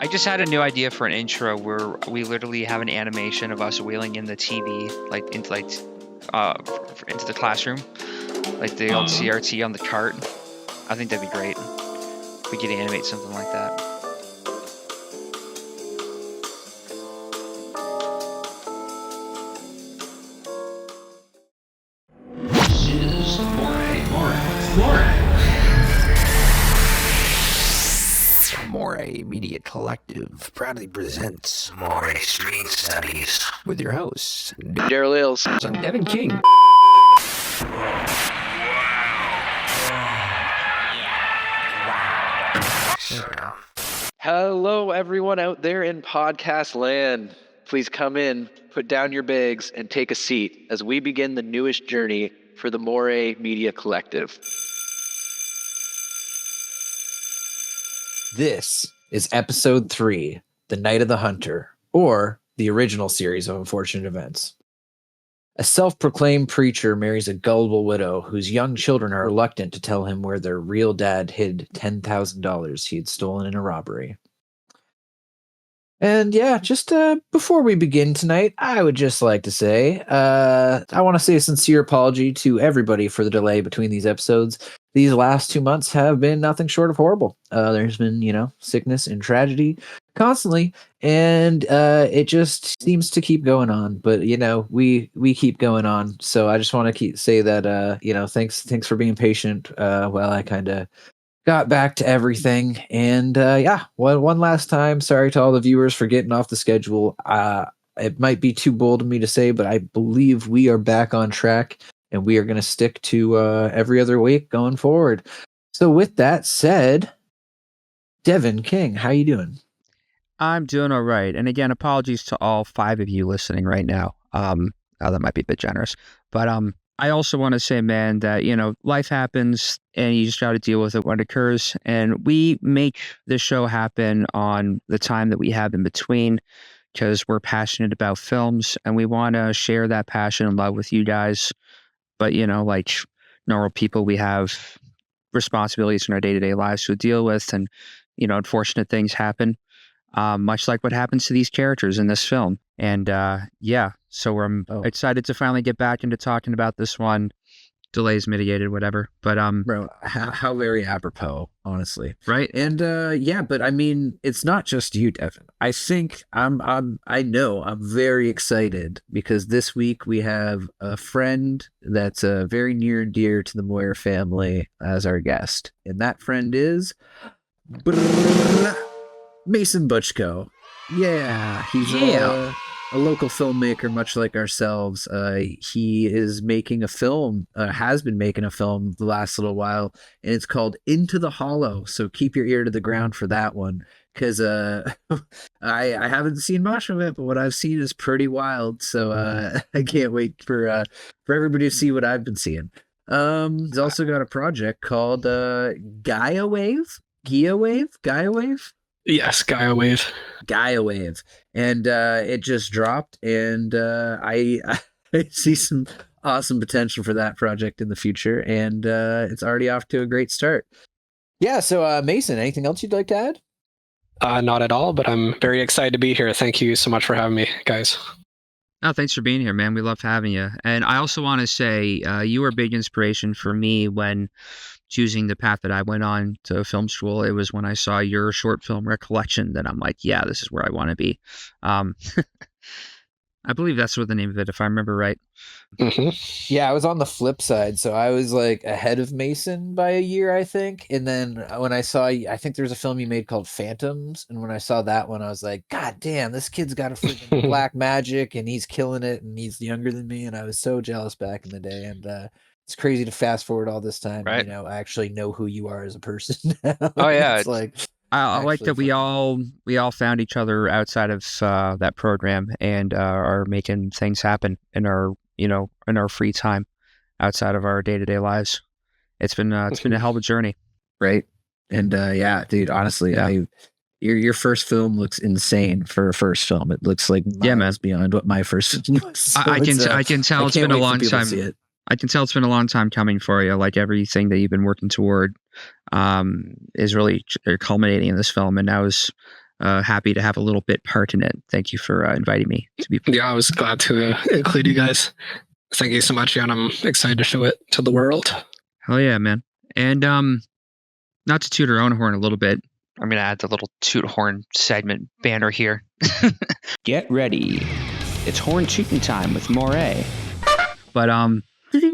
I just had a new idea for an intro where we literally have an animation of us wheeling in the TV into the classroom, like the old CRT on the cart. I think that'd be great. We could animate something like that. This is MOIRÉ. MOIRÉ Media Collective proudly presents MOIRÉ Street Studies with your hosts, Darryl Ayles. I'm Devin King. Hello, everyone out there in podcast land. Please come in, put down your bags, and take a seat as we begin the newest journey for the MOIRÉ Media Collective. This is episode 3, The Night of the Hunter, or the original series of unfortunate events. A self-proclaimed preacher marries a gullible widow whose young children are reluctant to tell him where their real dad hid $10,000 he had stolen in a robbery. And yeah, just before we begin tonight, I would just like to say, I want to say a sincere apology to everybody for the delay between these episodes. These last 2 months have been nothing short of horrible. There's been, sickness and tragedy constantly, and it just seems to keep going on. But we keep going on. So I just want to say that thanks for being patient while I kind of got back to everything. And one last time, sorry to all the viewers for getting off the schedule. It might be too bold of me to say, but I believe we are back on track. And we are going to stick to every other week going forward. So with that said, Devin King, how you doing? I'm doing all right. And again, apologies to all 5 of you listening right now. That might be a bit generous. But I also want to say, man, that, life happens and you just got to deal with it when it occurs. And we make this show happen on the time that we have in between because we're passionate about films and we want to share that passion and love with you guys. But, like normal people, we have responsibilities in our day-to-day lives to deal with. And, unfortunate things happen, much like what happens to these characters in this film. And so I'm excited to finally get back into talking about this one. Delays mitigated, whatever. But bro, how very apropos, honestly. Right. And but I mean, it's not just you, Devin. I think I know I'm very excited because this week we have a friend that's very near and dear to the Moire family as our guest, and that friend is Mason Buchko. Yeah, he's a local filmmaker, much like ourselves. He is making a film, has been making a film the last little while, and it's called Into the Hollow. So keep your ear to the ground for that one, because I haven't seen much of it, but what I've seen is pretty wild. So I can't wait for everybody to see what I've been seeing. He's also got a project called Gaia Wave. Yes, Gaia Wave. And it just dropped, and I see some awesome potential for that project in the future, and it's already off to a great start. Yeah, so Mason, anything else you'd like to add? Not at all, but I'm very excited to be here. Thank you so much for having me, guys. Oh, thanks for being here, man. We love having you. And I also want to say you were a big inspiration for me when choosing the path that I went on to film school. It was when I saw your short film Recollection that I'm like, yeah, this is where I want to be. I believe that's what the name of it, if I remember right. Mm-hmm. Yeah, I was on the flip side. So I was like ahead of Mason by a year, I think. And then when I saw, I think there's a film you made called Phantoms. And when I saw that one, I was like, God damn, this kid's got a freaking black magic and he's killing it. And he's younger than me. And I was so jealous back in the day. And it's crazy to fast forward all this time. Right. And, I actually know who you are as a person now. Oh, yeah. It's like... I like that we all found each other outside of that program and are making things happen in our free time outside of our day-to-day lives. It's been a hell of a journey, right? And dude, honestly, your first film looks insane for a first film. It looks like miles beyond what my first film was. So I can tell it's been a long time. I can tell it's been a long time coming for you. Like everything that you've been working toward is really culminating in this film, and now is happy to have a little bit part in it. Thank you for inviting me to be. Yeah, I was glad to include you guys. Thank you so much, and I'm excited to show it to the world. Hell yeah, man. And not to toot our own horn a little bit, I'm going to add the little toot horn segment banner here. Get ready. It's horn tooting time with Moire. But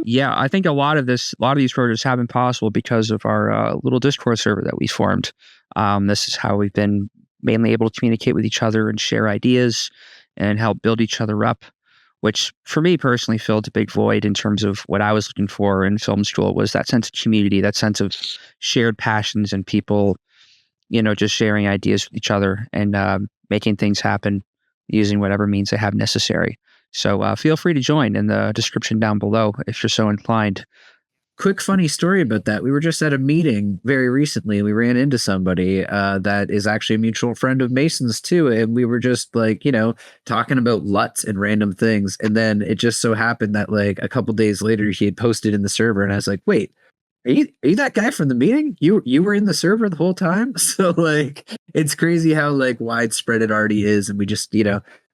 yeah, I think a lot of these projects have been possible because of our little Discord server that we formed. This is how we've been mainly able to communicate with each other and share ideas and help build each other up, which for me personally filled a big void in terms of what I was looking for in film school, was that sense of community, that sense of shared passions and people, just sharing ideas with each other and making things happen using whatever means they have necessary. So feel free to join in the description down below if you're so inclined. Quick funny story about that. We were just at a meeting very recently. We ran into somebody that is actually a mutual friend of Mason's too. And we were just like, talking about LUTs and random things. And then it just so happened that like a couple days later, he had posted in the server and I was like, wait, are you that guy from the meeting? You were in the server the whole time? So like, it's crazy how like widespread it already is. And we just,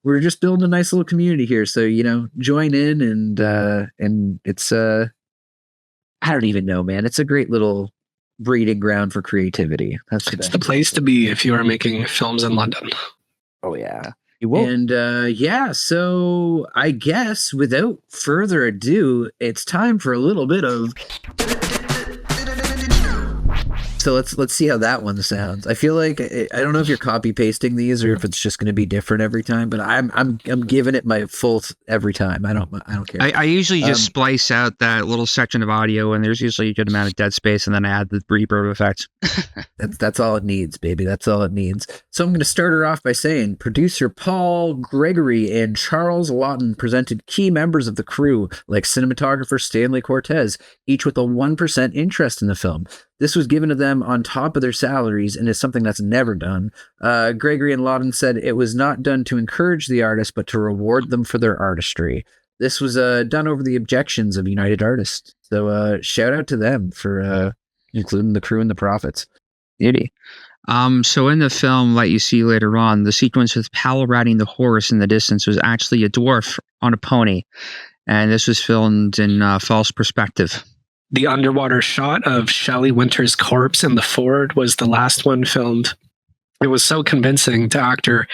we're just building a nice little community here. So, join in and it's, I don't even know, man. It's a great little breeding ground for creativity. It's the place to be if you are making films in London. Oh yeah. You will. And so I guess without further ado, it's time for a little bit of. So let's see how that one sounds. I feel like I don't know if you're copy pasting these or if it's just going to be different every time, but I'm giving it my full every time. I don't care. I usually just splice out that little section of audio, and there's usually a good amount of dead space, and then I add the reverb effect. That's all it needs, baby. That's all it needs. So I'm going to start her off by saying producer Paul Gregory and Charles Lawton presented key members of the crew, like cinematographer Stanley Cortez, each with a 1% interest in the film. This was given to them on top of their salaries and is something that's never done. Gregory and Lawton said it was not done to encourage the artists, but to reward them for their artistry. This was done over the objections of United Artists. So shout out to them for including the crew and the profits. Beauty. So in the film that you see later on, the sequence with Powell riding the horse in the distance was actually a dwarf on a pony. And this was filmed in false perspective. The underwater shot of Shelley Winter's corpse in the Ford was the last one filmed. It was so convincing to actor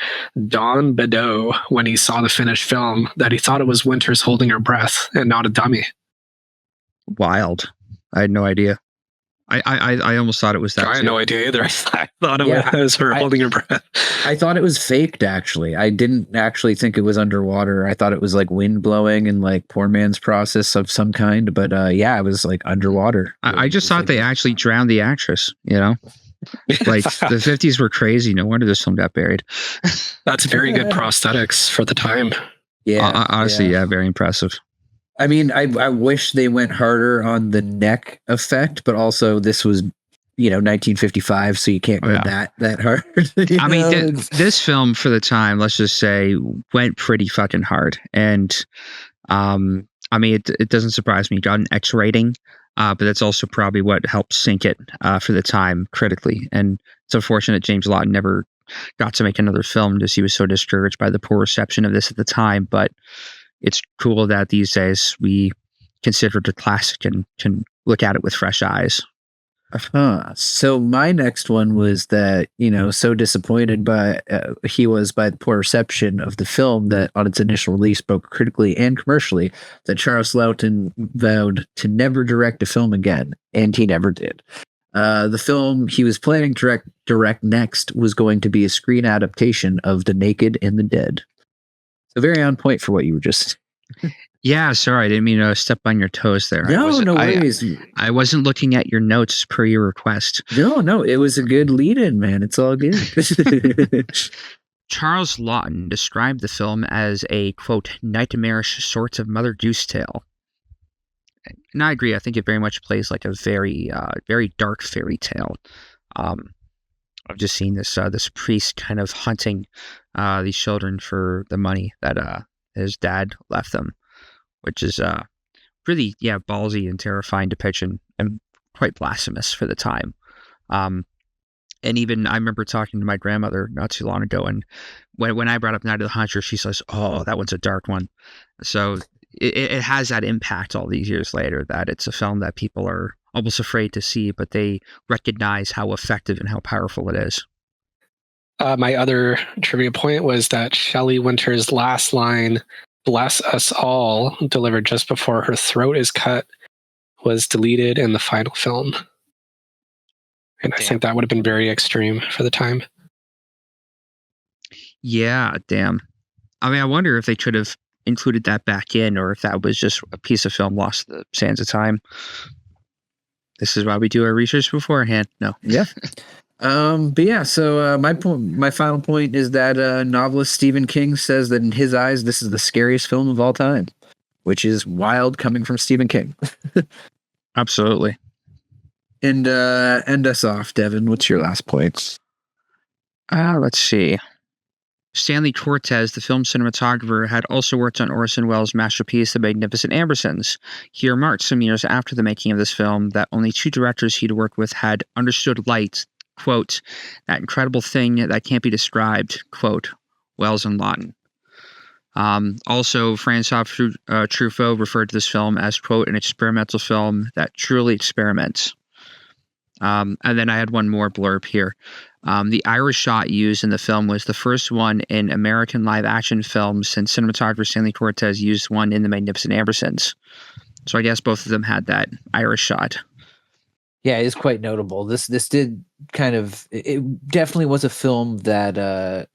Don Bedeau when he saw the finished film that he thought it was Winters holding her breath and not a dummy. Wild. I had no idea. I almost thought it was that. I had no idea either. I thought it was her holding her breath. I thought it was faked, actually. I didn't actually think it was underwater. I thought it was like wind blowing and like poor man's process of some kind. But it was like underwater. I just thought they actually drowned the actress, Like the 50s were crazy. No wonder this film got buried. That's very good prosthetics for the time. Yeah. Honestly, very impressive. I mean, I wish they went harder on the neck effect, but also this was, 1955, so you can't go that hard. I mean, this film for the time, let's just say, went pretty fucking hard. And, it doesn't surprise me. It got an X rating, but that's also probably what helped sink it for the time critically. And it's unfortunate James Lawton never got to make another film because he was so discouraged by the poor reception of this at the time. But it's cool that these days we consider it a classic and can look at it with fresh eyes. So my next one was that, so disappointed he was by the poor reception of the film that on its initial release, both critically and commercially, that Charles Lawton vowed to never direct a film again, and he never did. The film he was planning to direct next was going to be a screen adaptation of The Naked and the Dead. So very on point for what you were just. Yeah, sorry, I didn't mean to step on your toes there. No worries. I wasn't looking at your notes per your request. No, it was a good lead-in, man. It's all good. Charles Lawton described the film as a, quote, nightmarish sort of Mother Goose tale. And I agree. I think it very much plays like a very, very dark fairy tale. I've just seen this priest kind of hunting these children for the money that his dad left them, which is really ballsy and terrifying depiction and quite blasphemous for the time. And even I remember talking to my grandmother not too long ago, and when I brought up Night of the Hunter, she says, "Oh, that one's a dark one." So it has that impact all these years later, that it's a film that people are almost afraid to see, but they recognize how effective and how powerful it is. My other trivia point was that Shelley Winter's last line, "Bless us all," delivered just before her throat is cut, was deleted in the final film. And I think that would have been very extreme for the time. Yeah, damn. I mean, I wonder if they should have included that back in, or if that was just a piece of film lost to the sands of time. This is why we do our research beforehand. No. Yeah. But yeah, so my final point is that novelist Stephen King says that in his eyes, this is the scariest film of all time, which is wild coming from Stephen King. Absolutely. And end us off, Devin. What's your last point? Let's see. Stanley Cortez, the film cinematographer, had also worked on Orson Welles' masterpiece, The Magnificent Ambersons. He remarked some years after the making of this film that only 2 directors he'd worked with had understood light, quote, "that incredible thing that can't be described," quote, Welles and Lawton. Also, Francois Truffaut referred to this film as, quote, "an experimental film that truly experiments." And then I had one more blurb here. The Irish shot used in the film was the first one in American live-action films since cinematographer Stanley Cortez used one in The Magnificent Ambersons. So I guess both of them had that Irish shot. Yeah, it is quite notable. This did kind of, it definitely was a film that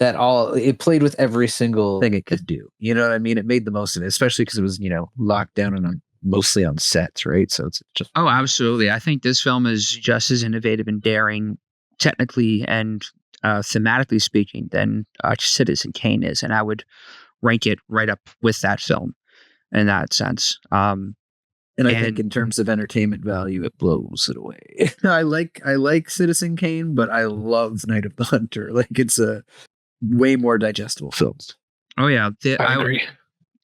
it played with every single thing it could do. You know what I mean? It made the most of it, especially because it was, locked down and mostly on sets, right? So it's just... Oh, absolutely. I think this film is just as innovative and daring, technically and thematically speaking, than Citizen Kane is, and I would rank it right up with that film in that sense. And I think in terms of entertainment value, it blows it away. I like Citizen Kane, but I love Night of the Hunter. Like, it's a way more digestible film. Oh yeah, I agree.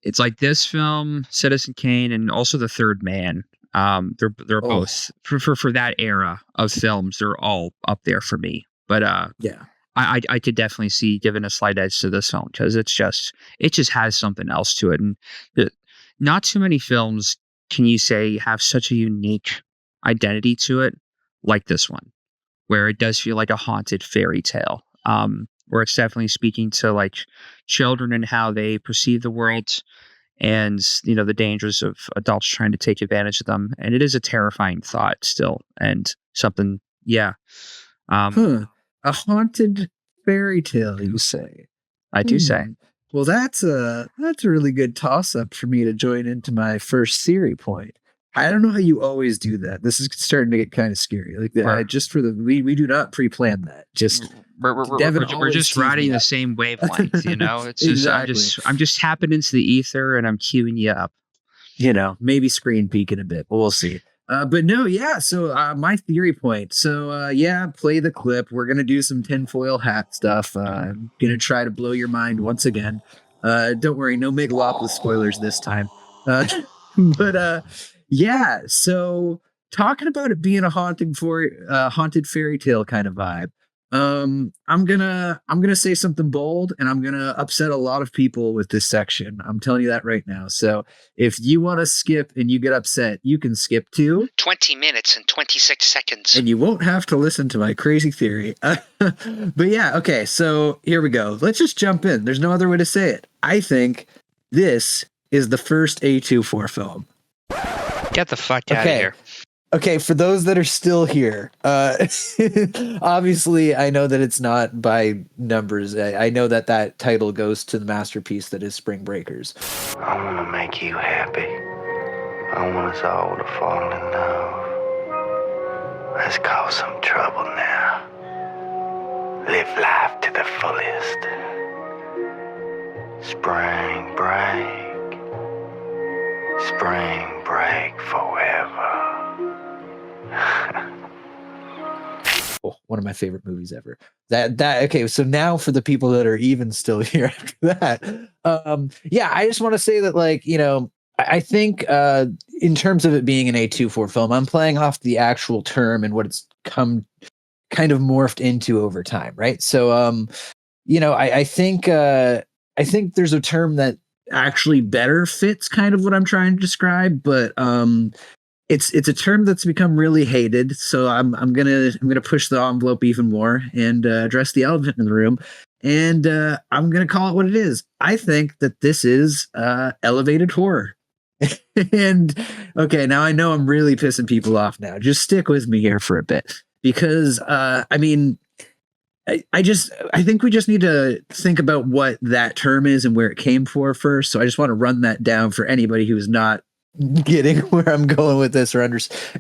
It's like this film, Citizen Kane, and also The Third Man. They're both for that era of films. They're all up there for me. But yeah, I could definitely see giving a slight edge to this film because it just has something else to it, and not too many films can you say have such a unique identity to it like this one, where it does feel like a haunted fairy tale. Where it's definitely speaking to like children and how they perceive the world, and the dangers of adults trying to take advantage of them. And it is a terrifying thought still, and something, yeah. A haunted fairy tale, you say? I do say. Well, that's a really good toss up for me to join into my first Siri point. I don't know how you always do that. This is starting to get kind of scary. Like just for we do not pre-plan that. Just we're just riding the same wavelength. It's exactly. I'm just tapping into the ether and I'm queuing you up. Maybe screen peeking a bit, but we'll see. But no, yeah. So my theory point. So play the clip. We're gonna do some tinfoil hat stuff. I'm gonna try to blow your mind once again. Don't worry, no Megalopolis spoilers this time. But yeah. So talking about it being a haunted fairy tale kind of vibe. I'm gonna say something bold, and I'm gonna upset a lot of people with this section. I'm telling you that right now. So if you want to skip and you get upset, you can skip to 20 minutes and 26 seconds, and you won't have to listen to my crazy theory. But yeah, okay. So here we go. Let's just jump in. There's no other way to say it. I think this is the first A24 film. Get the fuck out of here. Okay, for those that are still here, obviously I know that it's not by numbers. I know that title goes to the masterpiece that is Spring Breakers. I want to make you happy. I want us all to fall in love. Let's cause some trouble now. Live life to the fullest. Spring break. Spring break forever. One of my favorite movies ever. Okay, so now for the people that are even still here after that, I just want to say that, like, I think in terms of it being an A24 film, I'm playing off the actual term and what it's come kind of morphed into over time, right? So I think there's a term that actually better fits kind of what I'm trying to describe, but it's a term that's become really hated. So I'm gonna push the envelope even more and address the elephant in the room, and I'm gonna call it what it is. I think that this is elevated horror. And okay, now I know I'm really pissing people off now. Just stick with me here for a bit because I mean, I think we just need to think about what that term is and where it came for first. So I just want to run that down for anybody who's not getting where I'm going with this or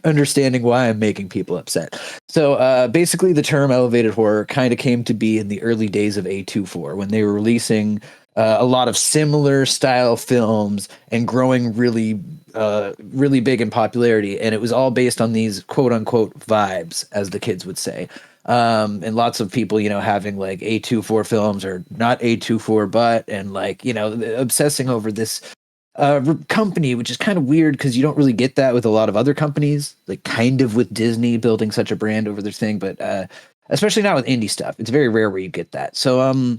understanding why I'm making people upset. So basically the term elevated horror kind of came to be in the early days of A24 when they were releasing a lot of similar style films and growing really big in popularity. And it was all based on these quote unquote vibes, as the kids would say. And lots of people, having like A24 films or not A24, but, and like, obsessing over this company, which is kind of weird because you don't really get that with a lot of other companies, like kind of with Disney building such a brand over their thing, but especially not with indie stuff. It's very rare where you get that. So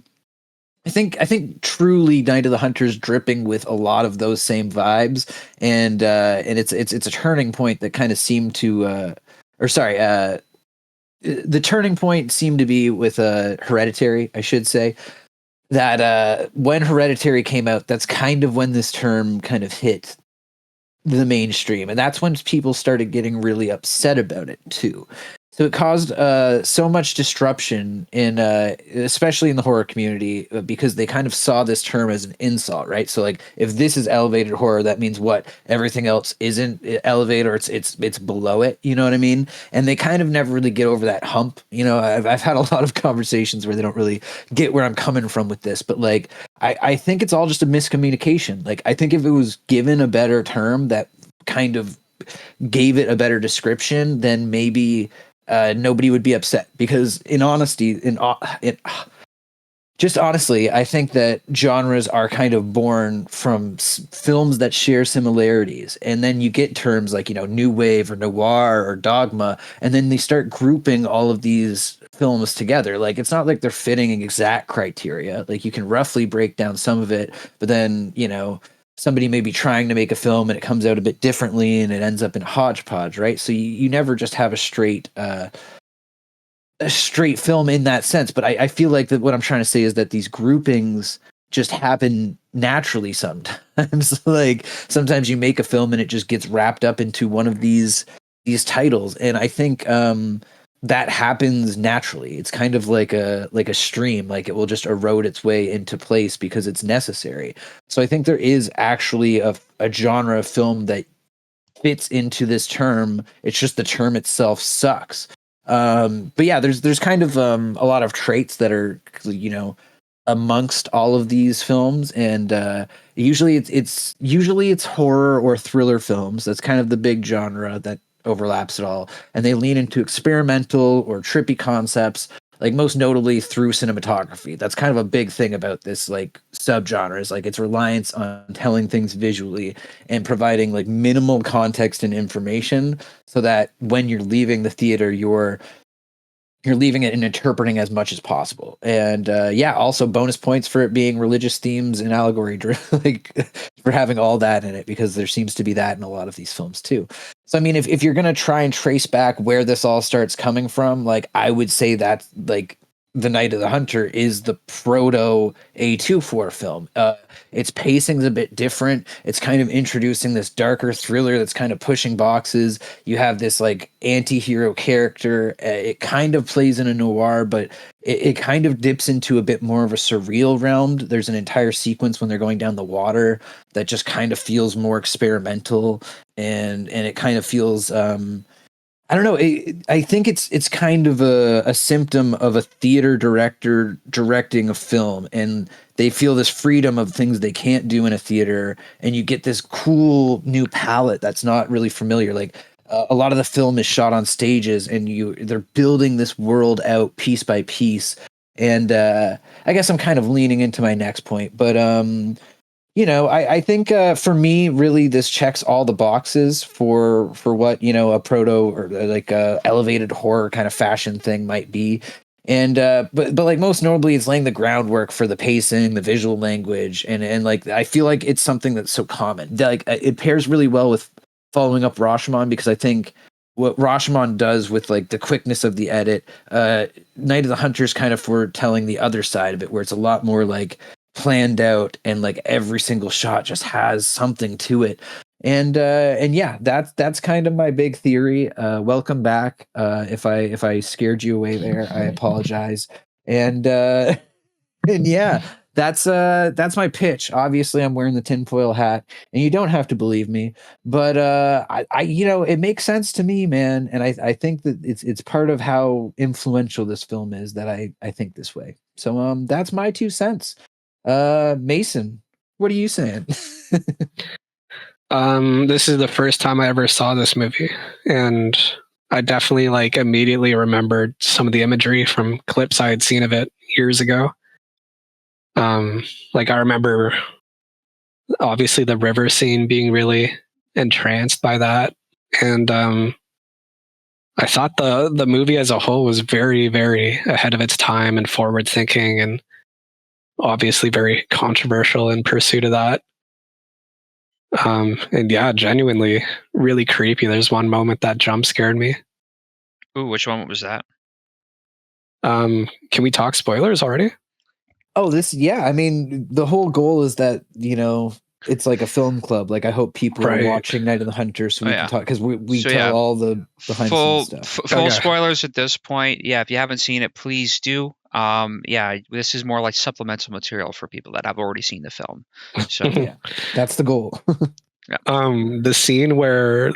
I think truly Night of the Hunter's dripping with a lot of those same vibes, and it's a turning point that kind of seemed to the turning point seemed to be with Hereditary, I should say. That when Hereditary came out, that's kind of when this term kind of hit the mainstream, and that's when people started getting really upset about it too. So it caused so much disruption in, especially in the horror community, because they kind of saw this term as an insult, right? So like, if this is elevated horror, that means what? Everything else isn't elevated, or it's below it. You know what I mean? And they kind of never really get over that hump. I've had a lot of conversations where they don't really get where I'm coming from with this, but like, I think it's all just a miscommunication. Like, I think if it was given a better term that kind of gave it a better description, then maybe nobody would be upset, because honestly, I think that genres are kind of born from films that share similarities, and then you get terms like new wave or noir or dogma, and then they start grouping all of these films together. Like, it's not like they're fitting exact criteria. Like, you can roughly break down some of it, but then somebody may be trying to make a film and it comes out a bit differently and it ends up in a hodgepodge, right? So you never just have a straight film in that sense. But I feel like that what I'm trying to say is that these groupings just happen naturally sometimes. Like, sometimes you make a film and it just gets wrapped up into one of these titles. And I think that happens naturally. It's kind of like a stream, like it will just erode its way into place because it's necessary. So I think there is actually a genre of film that fits into this term. It's just the term itself sucks. But yeah, there's kind of a lot of traits that are amongst all of these films, and usually it's horror or thriller films. That's kind of the big genre that overlaps it all, and they lean into experimental or trippy concepts, like most notably through cinematography. That's kind of a big thing about this like subgenre, is like its reliance on telling things visually and providing like minimal context and information, so that when you're leaving the theater, you're leaving it and interpreting as much as possible. And also bonus points for it being religious themes and allegory, like for having all that in it, because there seems to be that in a lot of these films too. So I mean, if you're gonna try and trace back where this all starts coming from, like, I would say that like The Night of the Hunter is the proto A24 film. Its pacing's a bit different. It's kind of introducing this darker thriller that's kind of pushing boxes. You have this like anti-hero character. It kind of plays in a noir, but it kind of dips into a bit more of a surreal realm. There's an entire sequence when they're going down the water that just kind of feels more experimental, and it kind of feels I don't know. I think it's kind of a symptom of a theater director directing a film, and they feel this freedom of things they can't do in a theater, and you get this cool new palette that's not really familiar. Like a lot of the film is shot on stages, and they're building this world out piece by piece. And I guess I'm kind of leaning into my next point, but I think for me, really, this checks all the boxes for what a proto or like a elevated horror kind of fashion thing might be. And but like most notably, it's laying the groundwork for the pacing, the visual language, and like I feel like it's something that's so common. Like it pairs really well with following up Rashomon, because I think what Rashomon does with like the quickness of the edit, Night of the Hunters kind of foretelling the other side of it, where it's a lot more like planned out and like every single shot just has something to it. And yeah, that's kind of my big theory. Welcome back. If I scared you away there, I apologize. And and yeah, that's my pitch. Obviously, I'm wearing the tinfoil hat, and you don't have to believe me, but I it makes sense to me, man. And I think that it's part of how influential this film is that I think this way. So that's my 2 cents. Mason, what are you saying? This is the first time I ever saw this movie, and I definitely like immediately remembered some of the imagery from clips I had seen of it years ago. Like I remember obviously the river scene, being really entranced by that. And I thought the movie as a whole was very, very ahead of its time and forward thinking, and obviously very controversial in pursuit of that. And yeah, genuinely really creepy. There's one moment that jump scared me. Ooh, which one was that? Can we talk spoilers already? Oh, I mean, the whole goal is that, it's like a film club. Like, I hope people Right. are watching Night of the Hunter so we Oh, yeah. can talk, because we So, tell yeah, all the behind the full scenes stuff. full Okay. spoilers at this point. Yeah, if you haven't seen it, please do. Yeah, this is more like supplemental material for people that have already seen the film. So Yeah, that's the goal. The scene where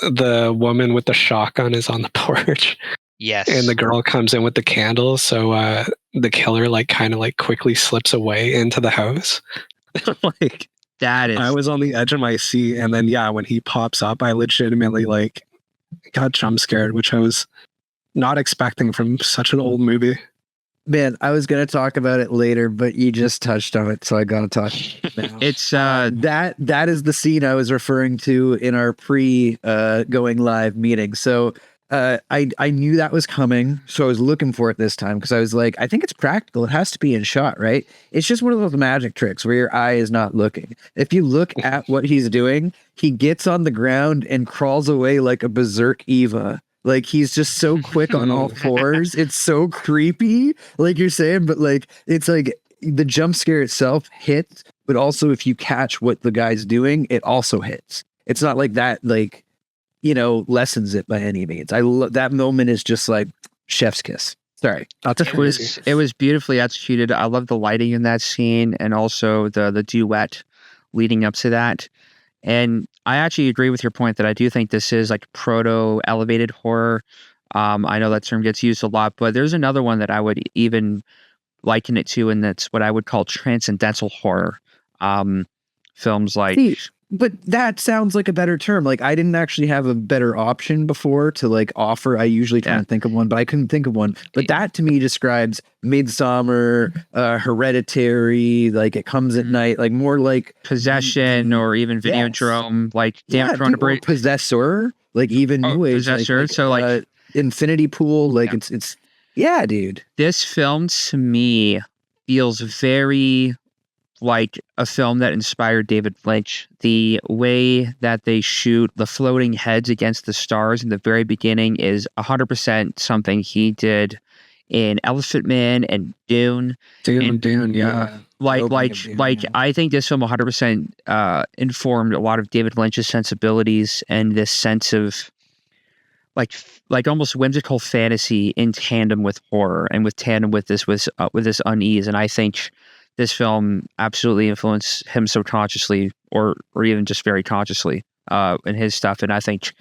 the woman with the shotgun is on the porch yes, and the girl comes in with the candles, so the killer like kind of like quickly slips away into the house. Like That is I was on the edge of my seat, and then yeah, when he pops up, I legitimately like got jump scared, which I was not expecting from such an old movie. Man, I was gonna talk about it later, but you just touched on it, so I gotta talk now. it's That is the scene I was referring to in our pre going live meeting. So I knew that was coming, so I was looking for it this time because I was like, I think it's practical. It has to be in shot, right? It's just one of those magic tricks where your eye is not looking. If you look at what he's doing, he gets on the ground and crawls away like a berserk Eva. Like he's just so quick on all fours. It's so creepy, like you're saying, but like it's like the jump scare itself hits, but also if you catch what the guy's doing, it also hits. It's not like that, like, lessens it by any means. That moment is just like chef's kiss. Sorry. it was beautifully executed. I love the lighting in that scene and also the duet leading up to that. And I actually agree with your point that I do think this is like proto elevated horror. I know that term gets used a lot, but there's another one that I would even liken it to, and that's what I would call transcendental horror. Films like But that sounds like a better term. Like I didn't actually have a better option before to like offer. I usually try and think of one, but I couldn't think of one. But that to me describes Midsummer, Hereditary, like It Comes at Night, like more like Possession or even Videodrome, like Damn Throne to Break. Possessor, like even New Age, Possessor. So like Infinity Pool, like it's yeah, dude. This film to me feels very like a film that inspired David Lynch. The way that they shoot the floating heads against the stars in the very beginning is 100% something he did in Elephant Man and Dune. Dune, yeah. I think this film 100% informed a lot of David Lynch's sensibilities and this sense of like almost whimsical fantasy in tandem with horror and with tandem with this unease. And I think this film absolutely influenced him subconsciously or even just very consciously in his stuff. And I think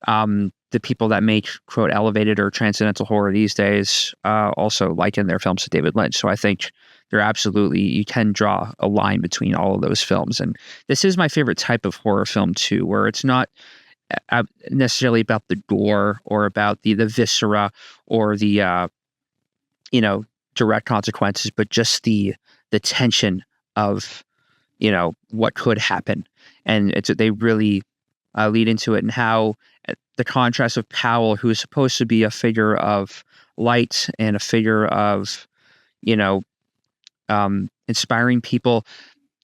the people that make quote elevated or transcendental horror these days also liken their films to David Lynch. So I think you can draw a line between all of those films. And this is my favorite type of horror film too, where it's not necessarily about the gore or about the viscera or the direct consequences, but just the tension of what could happen. And they really lead into it, and how the contrast of Powell, who is supposed to be a figure of light and a figure of, inspiring people.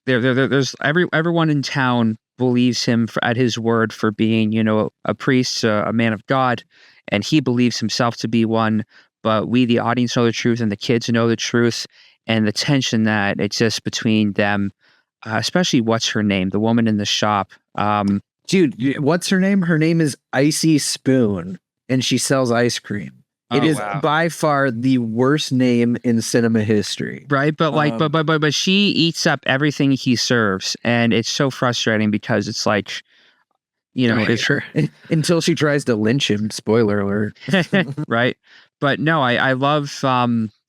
There's everyone in town believes him at his word for being, a priest, a man of God, and he believes himself to be one. But we, the audience, know the truth, and the kids know the truth, and the tension that exists between them, especially what's her name, the woman in the shop. Dude, what's her name? Her name is Icy Spoon, and she sells ice cream. It is by far the worst name in cinema history. Right, but but she eats up everything he serves, and it's so frustrating because it's like, until she tries to lynch him. Spoiler alert. Right, but no, I love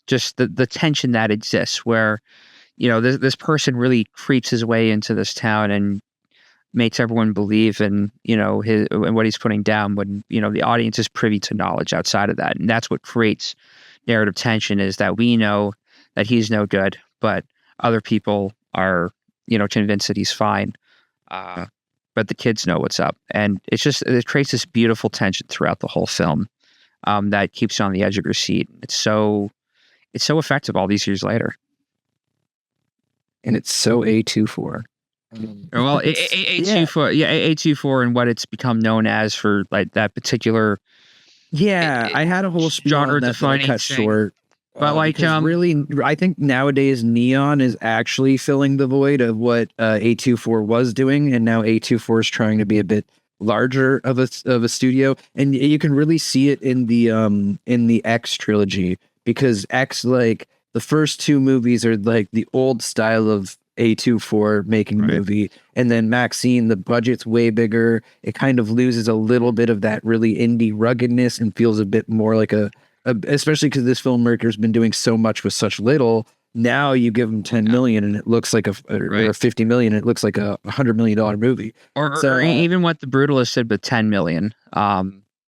just the tension that exists where, this person really creeps his way into this town and makes everyone believe in, his and what he's putting down, when, the audience is privy to knowledge outside of that. And that's what creates narrative tension, is that we know that he's no good, but other people are, convinced that he's fine. But the kids know what's up. And it creates this beautiful tension throughout the whole film, that keeps you on the edge of your seat. It's so effective all these years later. And it's so A24. Well, A24, and what it's become known as for, like, that particular. Yeah, I had a whole genre defining cut short. But really, I think nowadays Neon is actually filling the void of what A24 was doing, and now A24 is trying to be a bit larger of a studio, and you can really see it in the X trilogy, because X, like, the first two movies are like the old style of A24 making a movie, and then Maxine, the budget's way bigger. It kind of loses a little bit of that really indie ruggedness and feels a bit more like especially because this filmmaker's been doing so much with such little. Now you give them 10 million and it looks like or 50 million, and it looks like a $100 million movie. Or even what The Brutalist did with 10 million,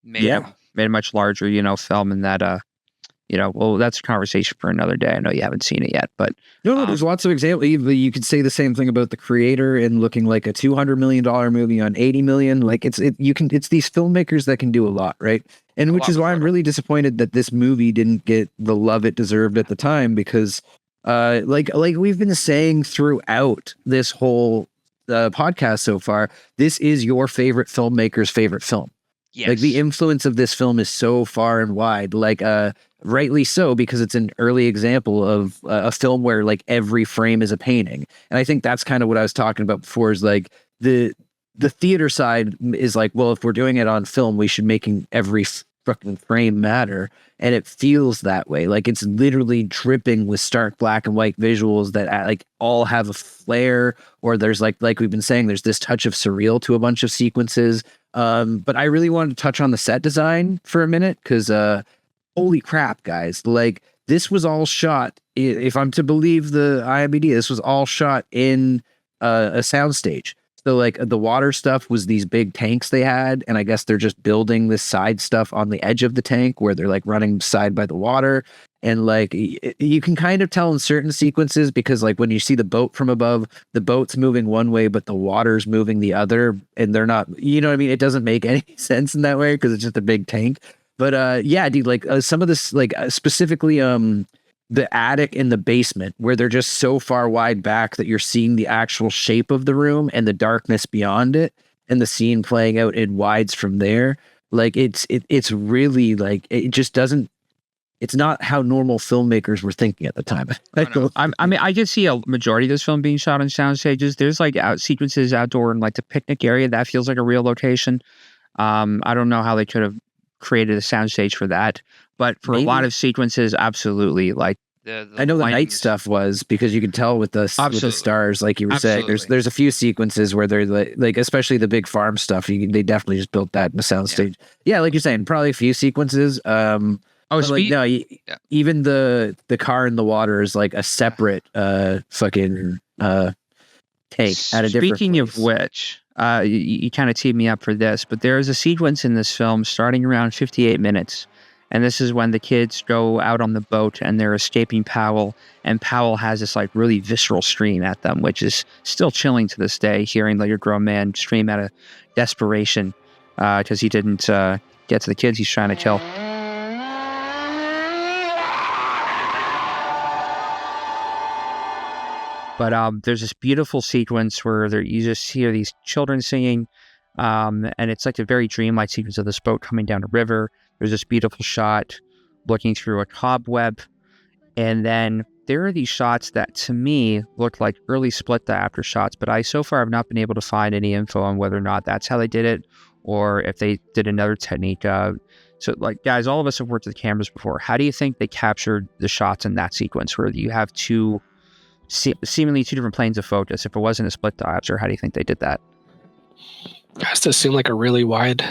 made it much larger, film, and that, well, that's a conversation for another day. I know you haven't seen it yet, but no, there's lots of examples. You could say the same thing about The Creator and looking like a $200 million movie on 80 million. Like, it's these filmmakers that can do a lot, right? And which is why I'm really disappointed that this movie didn't get the love it deserved at the time, because like we've been saying throughout this whole podcast so far, this is your favorite filmmaker's favorite film. Yes. Like, the influence of this film is so far and wide, like rightly so, because it's an early example of a film where, like, every frame is a painting. And I think that's kind of what I was talking about before, is like the theater side is like, well, if we're doing it on film, we should making every fucking frame matter. And it feels that way. Like, it's literally dripping with stark black and white visuals that like all have a flair, or there's like we've been saying, there's this touch of surreal to a bunch of sequences. But I really wanted to touch on the set design for a minute, because holy crap, guys. Like, this was all shot, if I'm to believe the IMDb, this was all shot in a soundstage. So, like, the water stuff was these big tanks they had, and I guess they're just building this side stuff on the edge of the tank where they're, like, running side by the water. And, like, you can kind of tell in certain sequences, because, like, when you see the boat from above, the boat's moving one way, but the water's moving the other, and they're not, you know what I mean? It doesn't make any sense in that way, because it's just a big tank. But yeah, dude, like, some of this, like, specifically the attic and the basement, where they're just so far wide back that you're seeing the actual shape of the room and the darkness beyond it, and the scene playing out in wides from there. Like, it's really, like, it just doesn't, it's not how normal filmmakers were thinking at the time. I mean, I could see a majority of this film being shot on sound stages. There's, like, sequences outdoor in, like, the picnic area that feels like a real location. I don't know how they could have created a soundstage for that, but for a lot of sequences, absolutely. Like, I know the night stuff was, because you could tell with the stars, like you were saying. There's a few sequences where they're like especially the big farm stuff. They definitely just built that in the soundstage. Yeah, like you're saying, probably a few sequences. Even the car in the water is like a separate fucking take at a different. Speaking of which, you kind of teed me up for this, but there is a sequence in this film starting around 58 minutes, And this is when the kids go out on the boat and they're escaping Powell, and Powell has this like really visceral scream at them, which is still chilling to this day, hearing like a grown man scream out of desperation because he didn't get to the kids he's trying to kill. But there's this beautiful sequence where you just hear these children singing, and it's like a very dreamlike sequence of this boat coming down a river. There's this beautiful shot looking through a cobweb, and then there are these shots that to me look like early split diopter shots, but I so far have not been able to find any info on whether or not that's how they did it or if they did another technique. So like, guys, all of us have worked with cameras before. How do you think they captured the shots in that sequence where you have seemingly two different planes of focus? If it wasn't a split diopter, how do you think they did that? It has to seem like a really wide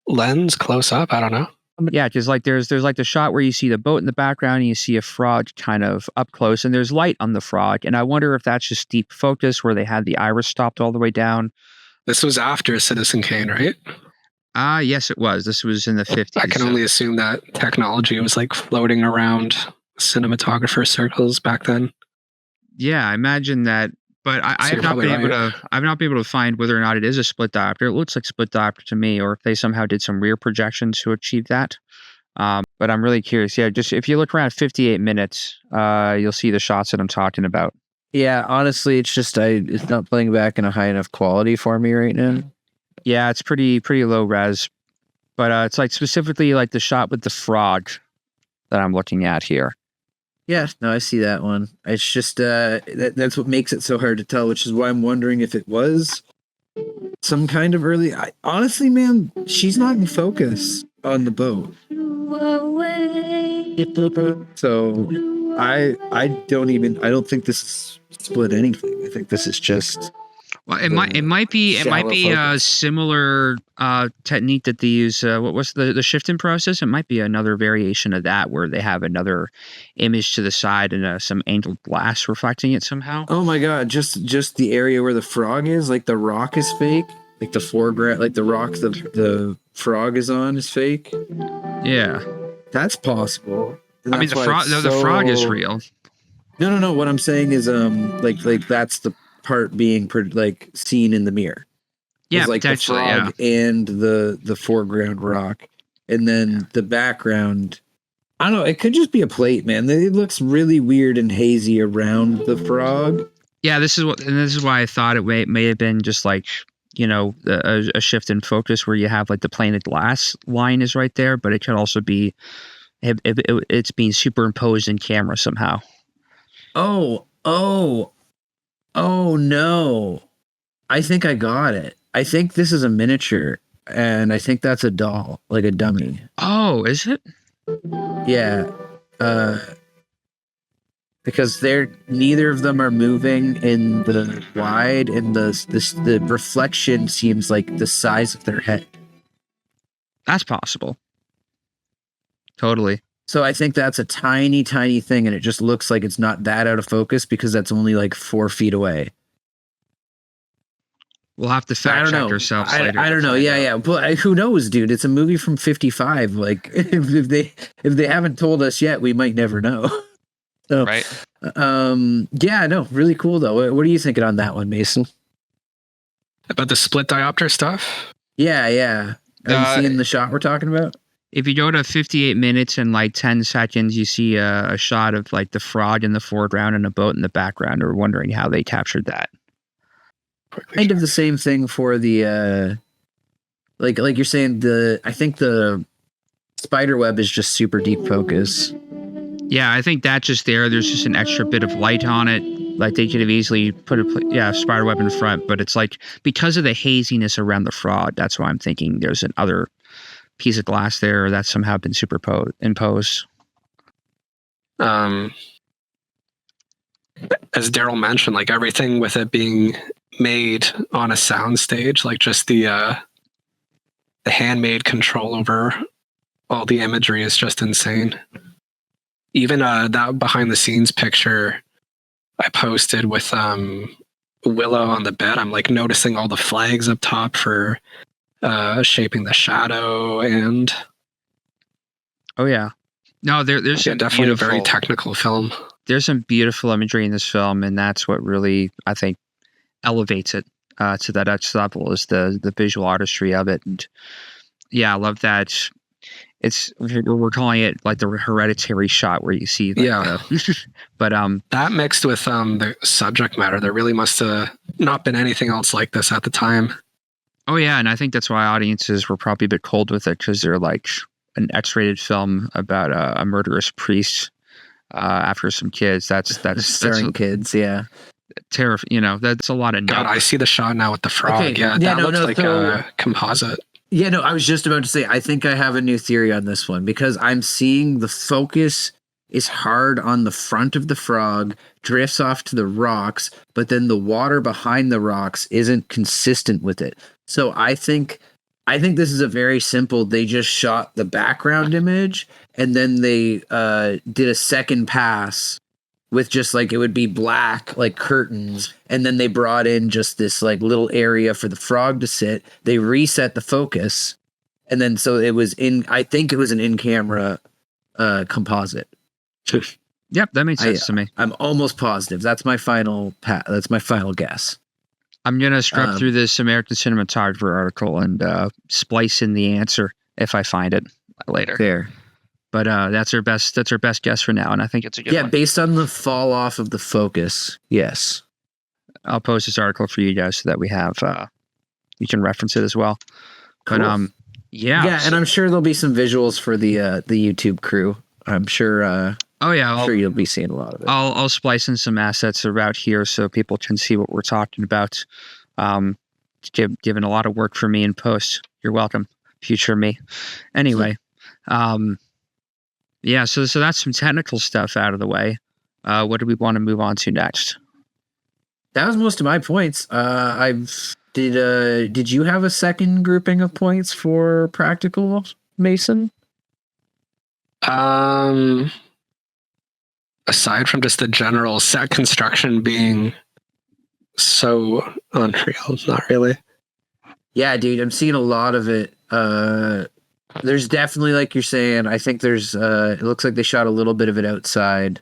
lens close up. I don't know. Yeah, because like there's like the shot where you see the boat in the background and you see a frog kind of up close and there's light on the frog. And I wonder if that's just deep focus where they had the iris stopped all the way down. This was after Citizen Kane, right? Yes, it was. This was in the 50s. I can only assume that technology was like floating around cinematographer circles back then. Yeah, I imagine that, but I have not been able to. I've not been able to find whether or not it is a split diopter. It looks like split diopter to me, or if they somehow did some rear projection to achieve that. But I'm really curious. Yeah, just if you look around 58 minutes, you'll see the shots that I'm talking about. Yeah, honestly, it's just it's not playing back in a high enough quality for me right now. Yeah, it's pretty low res, but it's like specifically like the shot with the frog that I'm looking at here. Yeah, no, I see that one. It's just that's what makes it so hard to tell, which is why I'm wondering if it was some kind of early. Honestly, man, she's not in focus on the boat. So I don't think this is split anything. I think this is just. Well, it might be a similar technique that they use. What was the shifting process? It might be another variation of that, where they have another image to the side and some angled glass reflecting it somehow. Oh my god! Just the area where the frog is, like the rock is fake, like the foreground, like the rock the frog is on is fake. Yeah, that's possible. I mean, the frog is real. No. What I'm saying is, like that's the part being like seen in the mirror. Yeah, like the frog and the foreground rock, and then the background. I don't know. It could just be a plate, man. It looks really weird and hazy around the frog. Yeah, this is why I thought it may have been just like, you know, a shift in focus where you have like the painted glass line is right there, but it could also be it's being superimposed in camera somehow. Oh no. I think I got it. I think this is a miniature, and I think that's a doll, like a dummy. Oh, is it? Yeah. Because neither of them are moving in the wide, and the reflection seems like the size of their head. That's possible. Totally. So I think that's a tiny, tiny thing, and it just looks like it's not that out of focus because that's only like 4 feet away. We'll have to fact check ourselves later. I don't know. Yeah. But who knows, dude? It's a movie from 55. Like, if they haven't told us yet, we might never know. So, right. Yeah, no, really cool though. What are you thinking on that one, Mason? About the split diopter stuff? Yeah. Are you seeing the shot we're talking about? If you go to 58 minutes and like 10 seconds, you see a shot of like the frog in the foreground and a boat in the background. We're wondering how they captured that. Kind of the same thing for the like you're saying, I think the spider web is just super deep focus. Yeah, I think that's just there's just an extra bit of light on it. Like they could have easily put a spider web in front, but it's like because of the haziness around the frog, that's why I'm thinking there's another piece of glass there that's somehow been imposed. As Darryl mentioned, like everything with it being made on a sound stage, like just the handmade control over all the imagery is just insane. Even that behind the scenes picture I posted with Willow on the bed, I'm like noticing all the flags up top for shaping the shadow, and Oh yeah. No, there's Yeah, some definitely a very beautiful, technical film. there's some beautiful imagery in this film, and that's what really, I think, elevates it to that next level, is the visual artistry of it. And yeah, I love that. We're calling it like the hereditary shot, where you see like Yeah. but That mixed with the subject matter, there really must have not been anything else like this at the time. oh yeah, and I think that's why audiences were probably a bit cold with it, because they're like an X-rated film about a murderous priest after some kids. That's Starring kids, yeah. terrifying. You know, that's a lot of God, I see the shot now with the frog. Okay, Yeah, yeah, that no, looks no, like so- a composite. Yeah, no, I was just about to say, I think I have a new theory on this one, because I'm seeing the focus is hard on the front of the frog, drifts off to the rocks, but then the water behind the rocks isn't consistent with it. So I think this is a very simple, they just shot the background image and then they did a second pass with just like, it would be black, like curtains. And then they brought in just this like little area for the frog to sit. They reset the focus. And then, so it was I think it was an in-camera composite. Yep, that makes sense to me. I'm almost positive. That's my final guess. I'm gonna scrub through this American cinematographer article and splice in the answer if I find it later. Fair. But that's our best guess for now, and I think it's a good one. Based on the fall off of the focus, yes. I'll post this article for you guys so that we have you can reference it as well. Cool. But yeah, and I'm sure there'll be some visuals for the YouTube crew. I'm sure. oh yeah, I'm sure you'll be seeing a lot of it. I'll splice in some assets about here so people can see what we're talking about. Given a lot of work for me in post. You're welcome, future me. Anyway, yeah. So that's some technical stuff out of the way. What do we want to move on to next? That was most of my points. Did you have a second grouping of points for practical, Mason? Aside from just the general set construction being so unreal, not really. Yeah, dude, I'm seeing a lot of it. There's definitely, like you're saying, I think there's it looks like they shot a little bit of it outside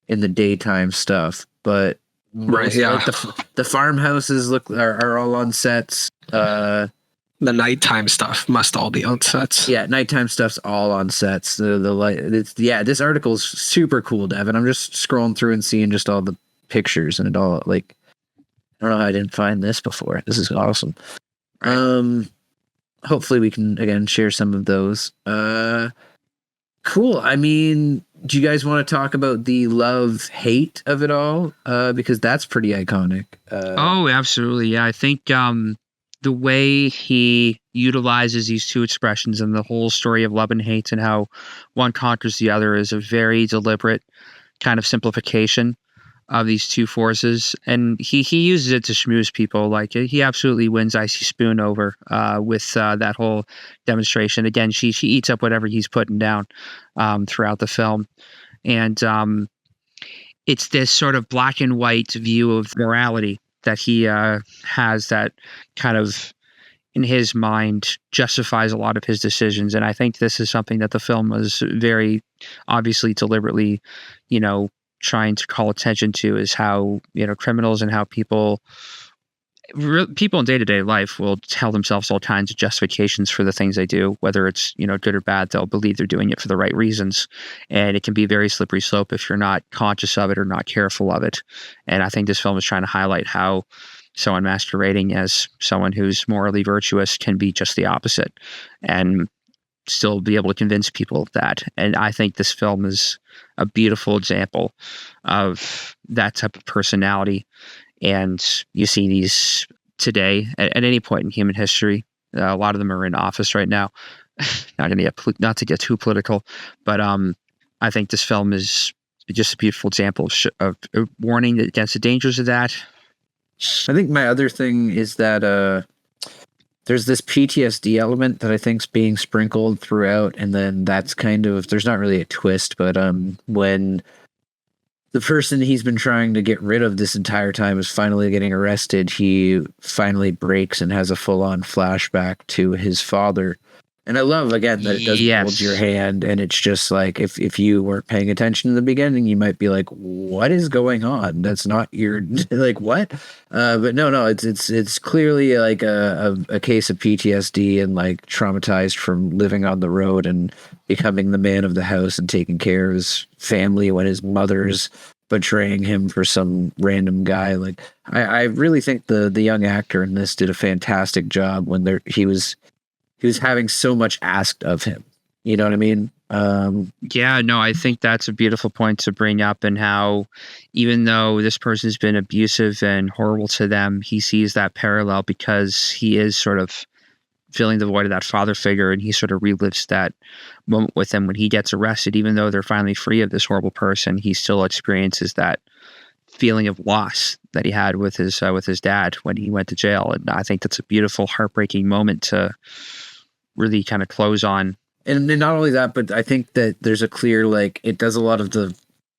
in the daytime stuff, but Right, yeah. like the farmhouses are all on sets. The nighttime stuff must all be on sets. Yeah, nighttime stuff's all on sets. The light. This article's super cool, Devin. I'm just scrolling through and seeing just all the pictures and it all. Like, I don't know how I didn't find this before. This is awesome. Right. Hopefully we can again share some of those. Cool. I mean, do you guys want to talk about the love-hate of it all? Because that's pretty iconic. Oh, absolutely. Yeah, I think the way he utilizes these two expressions and the whole story of love and hate and how one conquers the other is a very deliberate kind of simplification of these two forces. And he uses it to schmooze people. Like, he absolutely wins Icy Spoon over with that whole demonstration. Again, she eats up whatever he's putting down throughout the film. And it's this sort of black and white view of morality that he has that kind of, in his mind, justifies a lot of his decisions. And I think this is something that the film was very obviously deliberately, trying to call attention to, is how, criminals and how people in day-to-day life will tell themselves all kinds of justifications for the things they do, whether it's, good or bad. They'll believe they're doing it for the right reasons. And it can be a very slippery slope if you're not conscious of it or not careful of it. And I think this film is trying to highlight how someone masquerading as someone who's morally virtuous can be just the opposite and still be able to convince people of that. And I think this film is a beautiful example of that type of personality. And you see these today at any point in human history. A lot of them are in office right now. Not to get too political, but I think this film is just a beautiful example of warning against the dangers of that. I think my other thing is that there's this PTSD element that I think's being sprinkled throughout, and then that's kind of, there's not really a twist, but when the person he's been trying to get rid of this entire time is finally getting arrested, he finally breaks and has a full-on flashback to his father. And I love again that it doesn't hold your hand, and it's just like if you weren't paying attention in the beginning, you might be like, "What is going on? That's not your like what?" But no, it's clearly like a case of PTSD and like traumatized from living on the road and becoming the man of the house and taking care of his family when his mother's betraying him for some random guy. Like I really think the young actor in this did a fantastic job when he was having so much asked of him. You know what I mean? Yeah, no, I think that's a beautiful point to bring up, and how even though this person's been abusive and horrible to them, he sees that parallel because he is sort of filling the void of that father figure, and he sort of relives that moment with him when he gets arrested. Even though they're finally free of this horrible person, he still experiences that feeling of loss that he had with his dad when he went to jail. And I think that's a beautiful, heartbreaking moment to really kind of close on. And not only that, but I think that there's a clear, like, it does a lot of the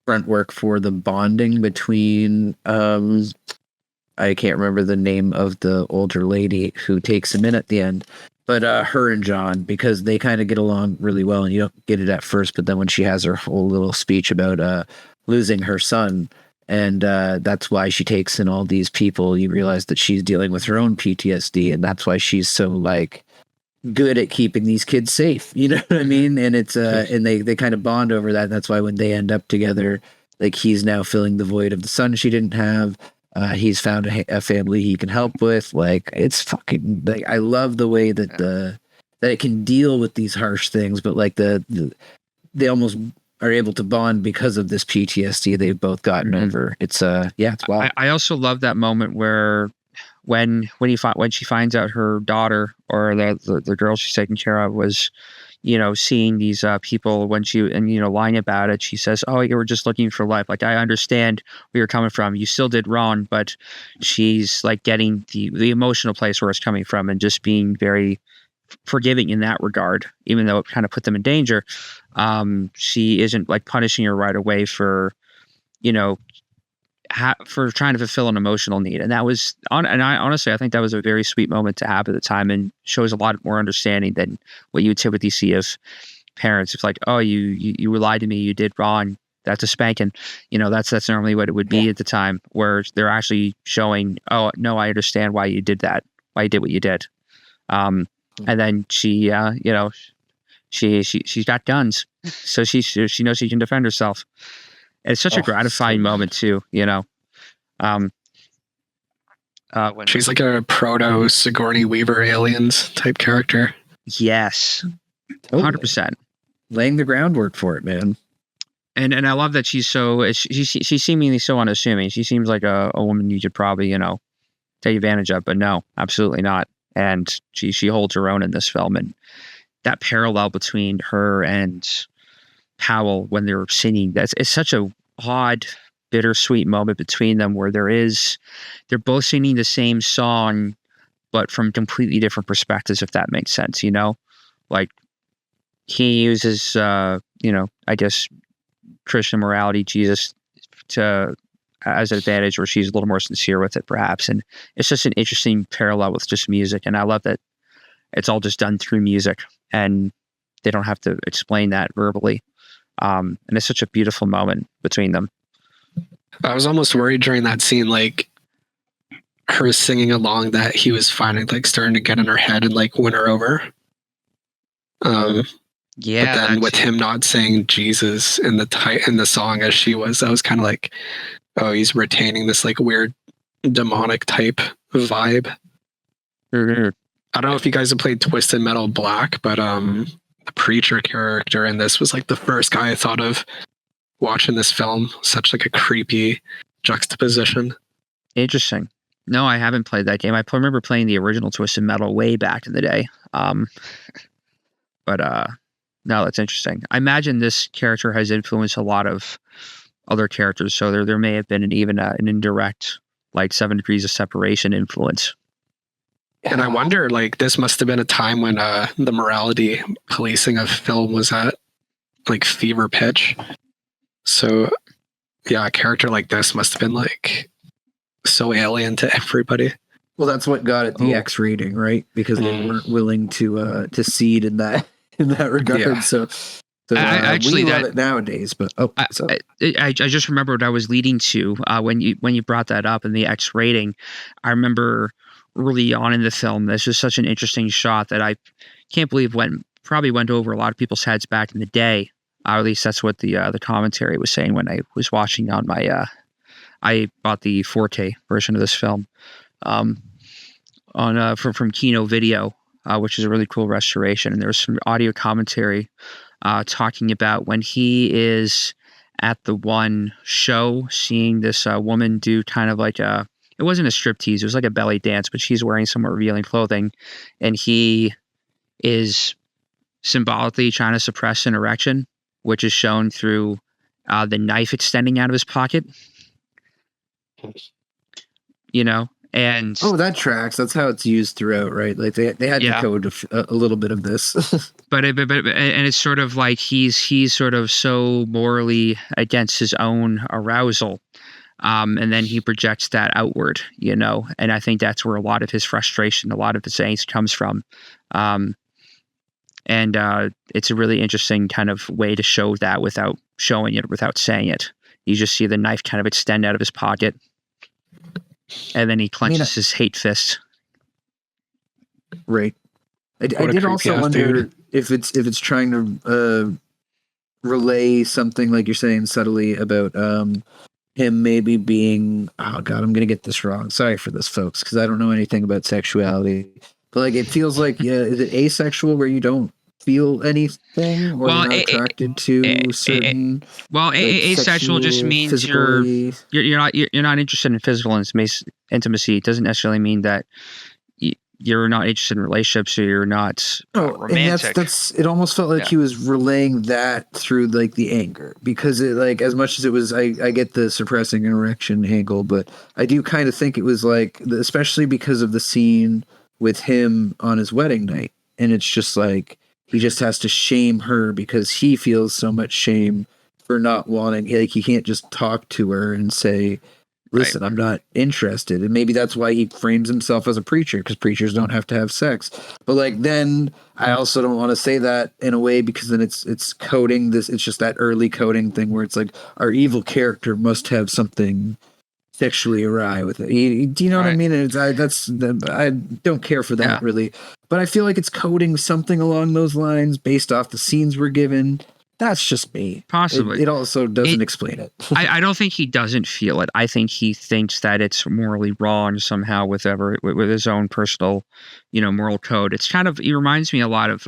front work for the bonding between, I can't remember the name of the older lady who takes him in at the end, but her and John, because they kind of get along really well, and you don't get it at first, but then when she has her whole little speech about losing her son, and that's why she takes in all these people, you realize that she's dealing with her own PTSD, and that's why she's so, like, good at keeping these kids safe. You know what I mean? And it's and they kind of bond over that. And that's why when they end up together, like, he's now filling the void of the son she didn't have. He's found a family he can help with. Like, it's fucking, like, I love the way that that it can deal with these harsh things, but like they almost are able to bond because of this PTSD they've both gotten over. It's it's wild. I also love that moment where when she finds out her daughter, or the girl she's taking care of, was, you know, seeing these people, when lying about it, she says, "Oh, you were just looking for life. Like, I understand where you're coming from. You still did wrong," but she's like getting the emotional place where it's coming from, and just being very forgiving in that regard, even though it kind of put them in danger. She isn't like punishing her right away for, you know, for trying to fulfill an emotional need. And that was honestly, I think that was a very sweet moment to have at the time, and shows a lot more understanding than what you would typically see of parents. It's like, "Oh, you lied to me, you did wrong, that's a spanking." You know, that's normally what it would be at the time, where they're actually showing, "Oh, no, I understand why you did that, why you did what you did." And then she she's got guns, so she knows she can defend herself. It's such a gratifying moment too, you know. When She's like a proto Sigourney Weaver aliens type character. Yes, 100%. Laying the groundwork for it, man. And I love that she's seemingly so unassuming. She seems like a woman you could probably, you know, take advantage of, but no, absolutely not. And she holds her own in this film, and that parallel between her and Powell when they're singing, it's such a odd, bittersweet moment between them, where they're both singing the same song, but from completely different perspectives, if that makes sense, you know? Like, he uses, you know, I guess Christian morality, Jesus, as an advantage, where she's a little more sincere with it, perhaps. And it's just an interesting parallel with just music. And I love that it's all just done through music, and they don't have to explain that verbally. And it's such a beautiful moment between them. I was almost worried during that scene, like, her singing along, that he was finally like starting to get in her head and like win her over. Yeah. But then with him not saying Jesus in the song as she was, I was kind of like, oh, he's retaining this like weird demonic type vibe. Mm-hmm. I don't know if you guys have played Twisted Metal Black, but the preacher character in this was like the first guy I thought of watching this film. Such like a creepy juxtaposition. Interesting. No, I haven't played that game. I remember playing the original Twisted Metal way back in the day. But no, that's interesting. I imagine this character has influenced a lot of other characters, so there may have been an indirect, like, 7 Degrees of Separation influence. And I wonder, like, this must have been a time when the morality policing of film was at like fever pitch. So yeah, a character like this must have been like so alien to everybody. Well, that's what got it the X rating, right? Because they weren't willing to cede in that regard. Yeah. So Actually, we love it nowadays. But I just remember what I was leading to when you brought that up in the X rating. I remember early on in the film, this was such an interesting shot that I can't believe probably went over a lot of people's heads back in the day. Or at least that's what the commentary was saying when I was watching on my. I bought the 4K version of this film from Kino Video, which is a really cool restoration. And there was some audio commentary talking about when he is at the one show, seeing this woman do kind of like it wasn't a striptease, it was like a belly dance, but she's wearing some revealing clothing, and he is symbolically trying to suppress an erection, which is shown through the knife extending out of his pocket. And that tracks. That's how it's used throughout, right? Like they had to code a little bit of this. but it's sort of like he's sort of so morally against his own arousal, and then he projects that outward, and I think that's where a lot of his frustration, a lot of his angst comes from. And it's a really interesting kind of way to show that without showing it, without saying it. You just see the knife kind of extend out of his pocket, and then he clenches his hate fist. Right. I did also wonder if it's trying to relay something, like you're saying, subtly about him maybe being, oh God, I'm going to get this wrong. Sorry for this, folks, because I don't know anything about sexuality. But like, it feels like, is it asexual where you don't feel anything, or you're not attracted to certain? Asexual just means you're not interested in physical intimacy. It doesn't necessarily mean that you're not interested in relationships, or you're not romantic. And that's it. Almost felt like he was relaying that through like the anger, because it, like, as much as it was, I get the suppressing an erection angle, but I do kind of think it was like, especially because of the scene with him on his wedding night, and it's just like he just has to shame her because he feels so much shame for not wanting, like, he can't just talk to her and say, listen, I'm not interested. And maybe that's why he frames himself as a preacher, because preachers don't have to have sex. But like, then I also don't want to say that in a way, because then it's coding this. It's just that early coding thing where it's like, our evil character must have something sexually awry with it. Do you know what I mean? And I don't care for that really, but I feel like it's coding something along those lines based off the scenes we're given. That's just me. Possibly. It also doesn't explain it. I don't think he doesn't feel it. I think he thinks that it's morally wrong somehow with his own personal, moral code. It's kind of, he reminds me a lot of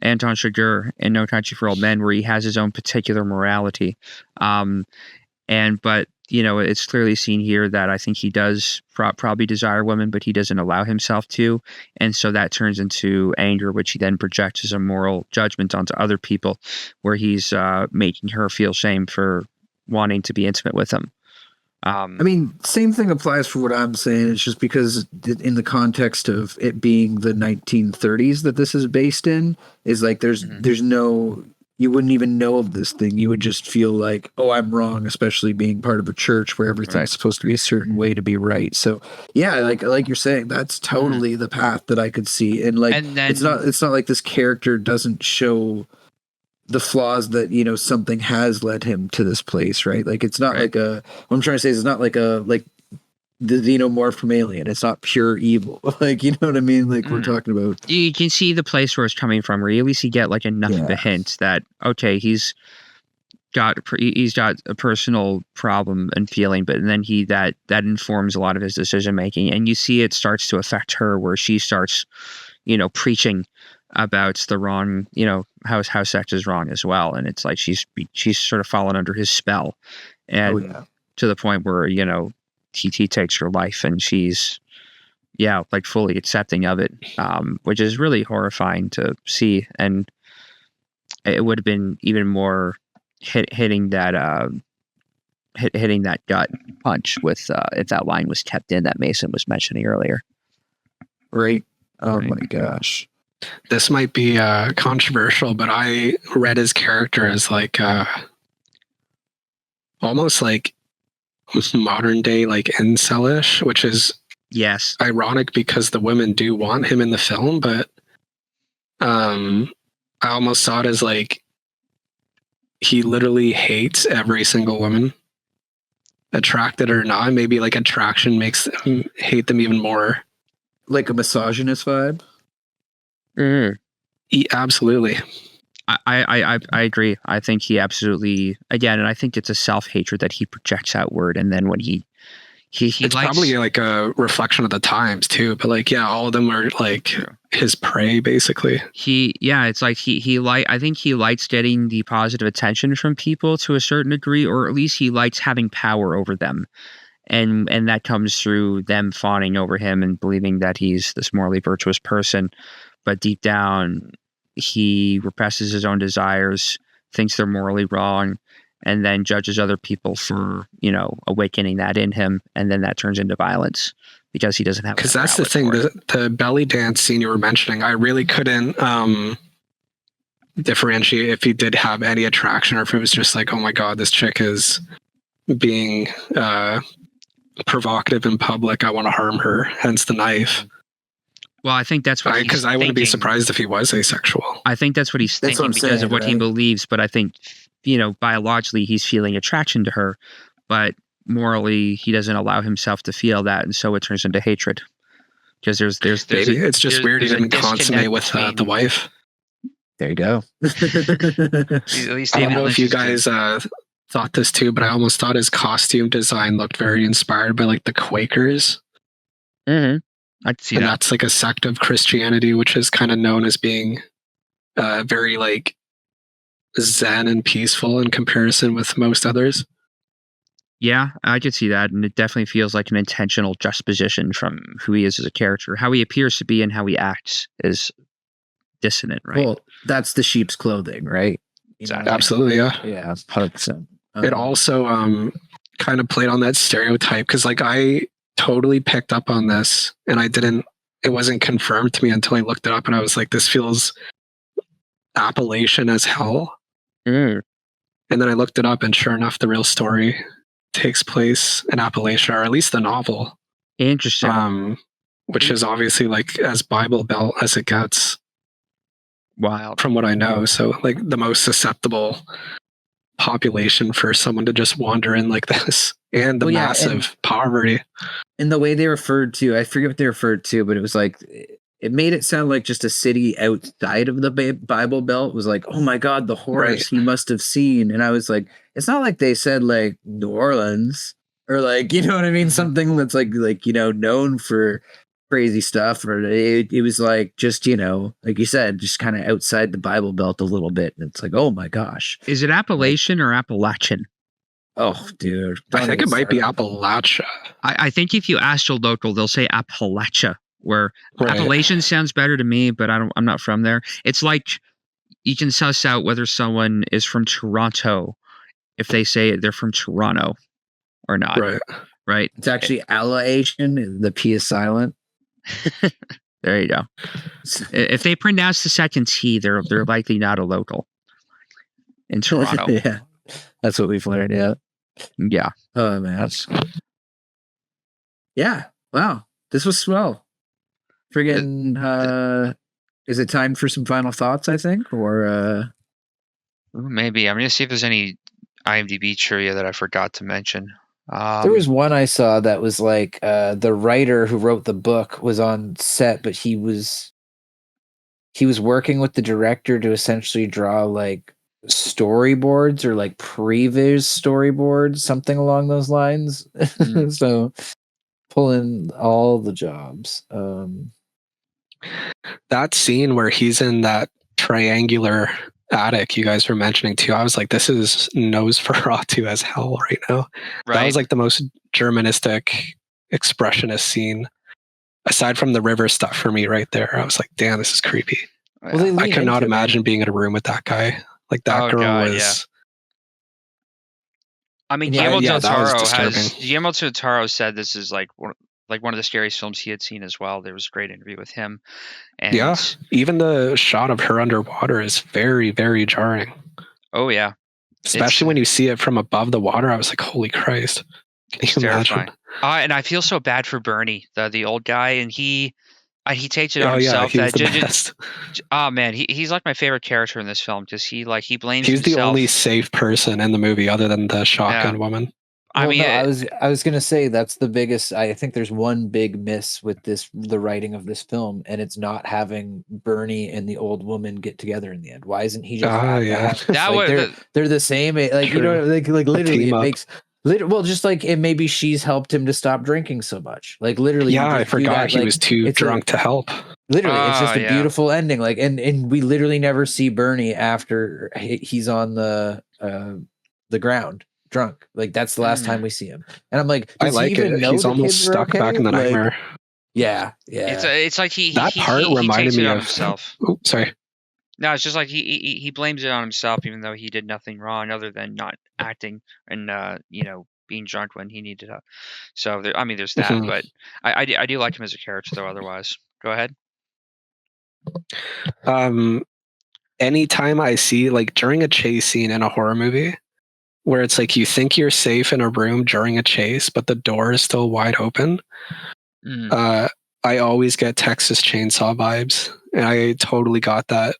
Anton Chigurh in No Country for Old Men, where he has his own particular morality. But it's clearly seen here that I think he does probably desire women, but he doesn't allow himself to. And so that turns into anger, which he then projects as a moral judgment onto other people, where he's making her feel shame for wanting to be intimate with him. I mean, same thing applies for what I'm saying. It's just because in the context of it being the 1930s that this is based in, is like there's no... You wouldn't even know of this thing. You would just feel like, oh, I'm wrong, especially being part of a church where everything's supposed to be a certain way to be right. So yeah, like you're saying, that's totally the path that I could see. And like, it's not like this character doesn't show the flaws that, something has led him to this place, right? Like, it's not like what I'm trying to say is, it's not like the xenomorph from Alien. It's not pure evil. Like, you know what I mean? Like, we're talking about... You can see the place where it's coming from, where at least you get like enough of a hint that, okay, he's got a personal problem and feeling, but then that informs a lot of his decision making. And you see it starts to affect her, where she starts, preaching about the wrong, how sex is wrong as well. And it's like she's sort of fallen under his spell. And to the point where, he takes her life, and she's like fully accepting of it, which is really horrifying to see. And it would have been even more hitting that gut punch with if that line was kept in that Mason was mentioning earlier. Right. Oh my gosh. This might be controversial, but I read his character as like almost like modern day like incelish, which is Yes. ironic because the women do want him in the film, but I almost saw it as like he literally hates every single woman, attracted or not. Maybe like attraction makes him hate them even more. Like a misogynist vibe. Absolutely. I agree. I think he absolutely, again, and I think it's a self-hatred that he projects outward, and then when he It's likes, probably like a reflection of the times too, but like, yeah, all of them are like his prey basically. it's like I think he likes getting the positive attention from people to a certain degree, or at least he likes having power over them. And that comes through them fawning over him and believing that he's this morally virtuous person. But deep down, he represses his own desires, thinks they're morally wrong, and then judges other people for, awakening that in him. And then that turns into violence because he doesn't have. Because that's the thing, the belly dance scene you were mentioning, I really couldn't differentiate if he did have any attraction or if it was just like, oh my God, this chick is being provocative in public. I want to harm her, hence the knife. Well, I think that's what because I wouldn't be surprised if he was asexual. I think that's what he's thinking because of what he believes. But I think, biologically, he's feeling attraction to her, but morally, he doesn't allow himself to feel that, and so it turns into hatred. Because it's just weird he didn't consummate with the wife. There you go. At least I don't know if you guys thought this too, but I almost thought his costume design looked very inspired by like the Quakers. Mm-hmm. I see that. That's like a sect of Christianity, which is kind of known as being very like zen and peaceful in comparison with most others. Yeah, I could see that, and it definitely feels like an intentional juxtaposition from who he is as a character. How he appears to be and how he acts is dissonant, right? Well, that's the sheep's clothing, right? Exactly. Absolutely, yeah. Yeah, 100%. It also kind of played on that stereotype because like I totally picked up on this and it wasn't confirmed to me until I looked it up and I was like, this feels Appalachian as hell. And then I looked it up and sure enough, the real story takes place in Appalachia, or at least the novel. Interesting. Which is obviously like as Bible Belt as it gets. Wild. From what I know. So like the most susceptible population for someone to just wander in like this, and the massive poverty. And the way they referred to, I forget what they referred to, but it was like, it made it sound like just a city outside of the Bible Belt. It was like, oh my God, the horrors he must have seen. And I was like, it's not like they said like New Orleans or like, you know what I mean? Something that's like, known for crazy stuff. Or it was like, just, like you said, just kind of outside the Bible Belt a little bit. And it's like, oh my gosh. Is it Appalachian or Appalachian? Oh, dude. I think it might be Appalachia. I think if you ask a local, they'll say Appalachia, where Appalachian sounds better to me, but I'm not from there. It's like you can suss out whether someone is from Toronto if they say they're from Toronto or not. Right. It's actually Appalachian. The P is silent. There you go. If they pronounce the second T, they're likely not a local in Toronto. Yeah. That's what we've learned, yeah. Yeah. Oh, man. Yeah. Wow. This was swell. Friggin', is it time for some final thoughts, I think? Or maybe. I'm going to see if there's any IMDb trivia that I forgot to mention. There was one I saw that was like the writer who wrote the book was on set, but he was working with the director to essentially draw like storyboards or like previs storyboards, something along those lines. So pulling all the jobs. That scene where he's in that triangular attic you guys were mentioning too, I was like, this is Nosferatu as hell right now. That was like the most Germanistic expressionist scene aside from the river stuff for me right there. I was like, damn, this is creepy. Well, I could not imagine being in a room with that guy. Like that girl was. I mean, Guillermo del Toro said this is like one of the scariest films he had seen as well. There was a great interview with him. And even the shot of her underwater is very, very jarring. Oh yeah, especially when you see it from above the water. I was like, holy Christ. Can It's you imagine? terrifying. And I feel so bad for Bernie, the old guy, and he takes it on Oh yeah, himself. he was That the best. oh man, he's like my favorite character in this film. Just he blames He was the himself. only safe person in the movie other than the shotgun woman. I Well, mean, no, I was gonna say that's the biggest. I think there's one big miss with the writing of this film, and it's not having Bernie and the old woman get together in the end. Why isn't he just Yeah. that like was they're the same? Like you know, True. like literally, team it up. makes well, just like it maybe she's helped him to stop drinking so much. Like literally, you Yeah, I just do forgot that, he like, was too it's drunk to help. literally, it's just a yeah. beautiful ending. Like, and we literally never see Bernie after he's on the ground drunk. Like that's the last time we see him. And I'm like, I does he like even it. know He's the almost kids are stuck okay? back in the Like, nightmare. yeah. It's like That part he reminded takes me it on of. himself. Oh, sorry. No, it's just like he blames it on himself, even though he did nothing wrong other than not acting and being drunk when he needed to. So I mean, there's that. Mhm. But I do like him as a character, though. Otherwise, go ahead. Anytime I see, like, during a chase scene in a horror movie where it's like you think you're safe in a room during a chase, but the door is still wide open, I always get Texas Chainsaw vibes. And I totally got that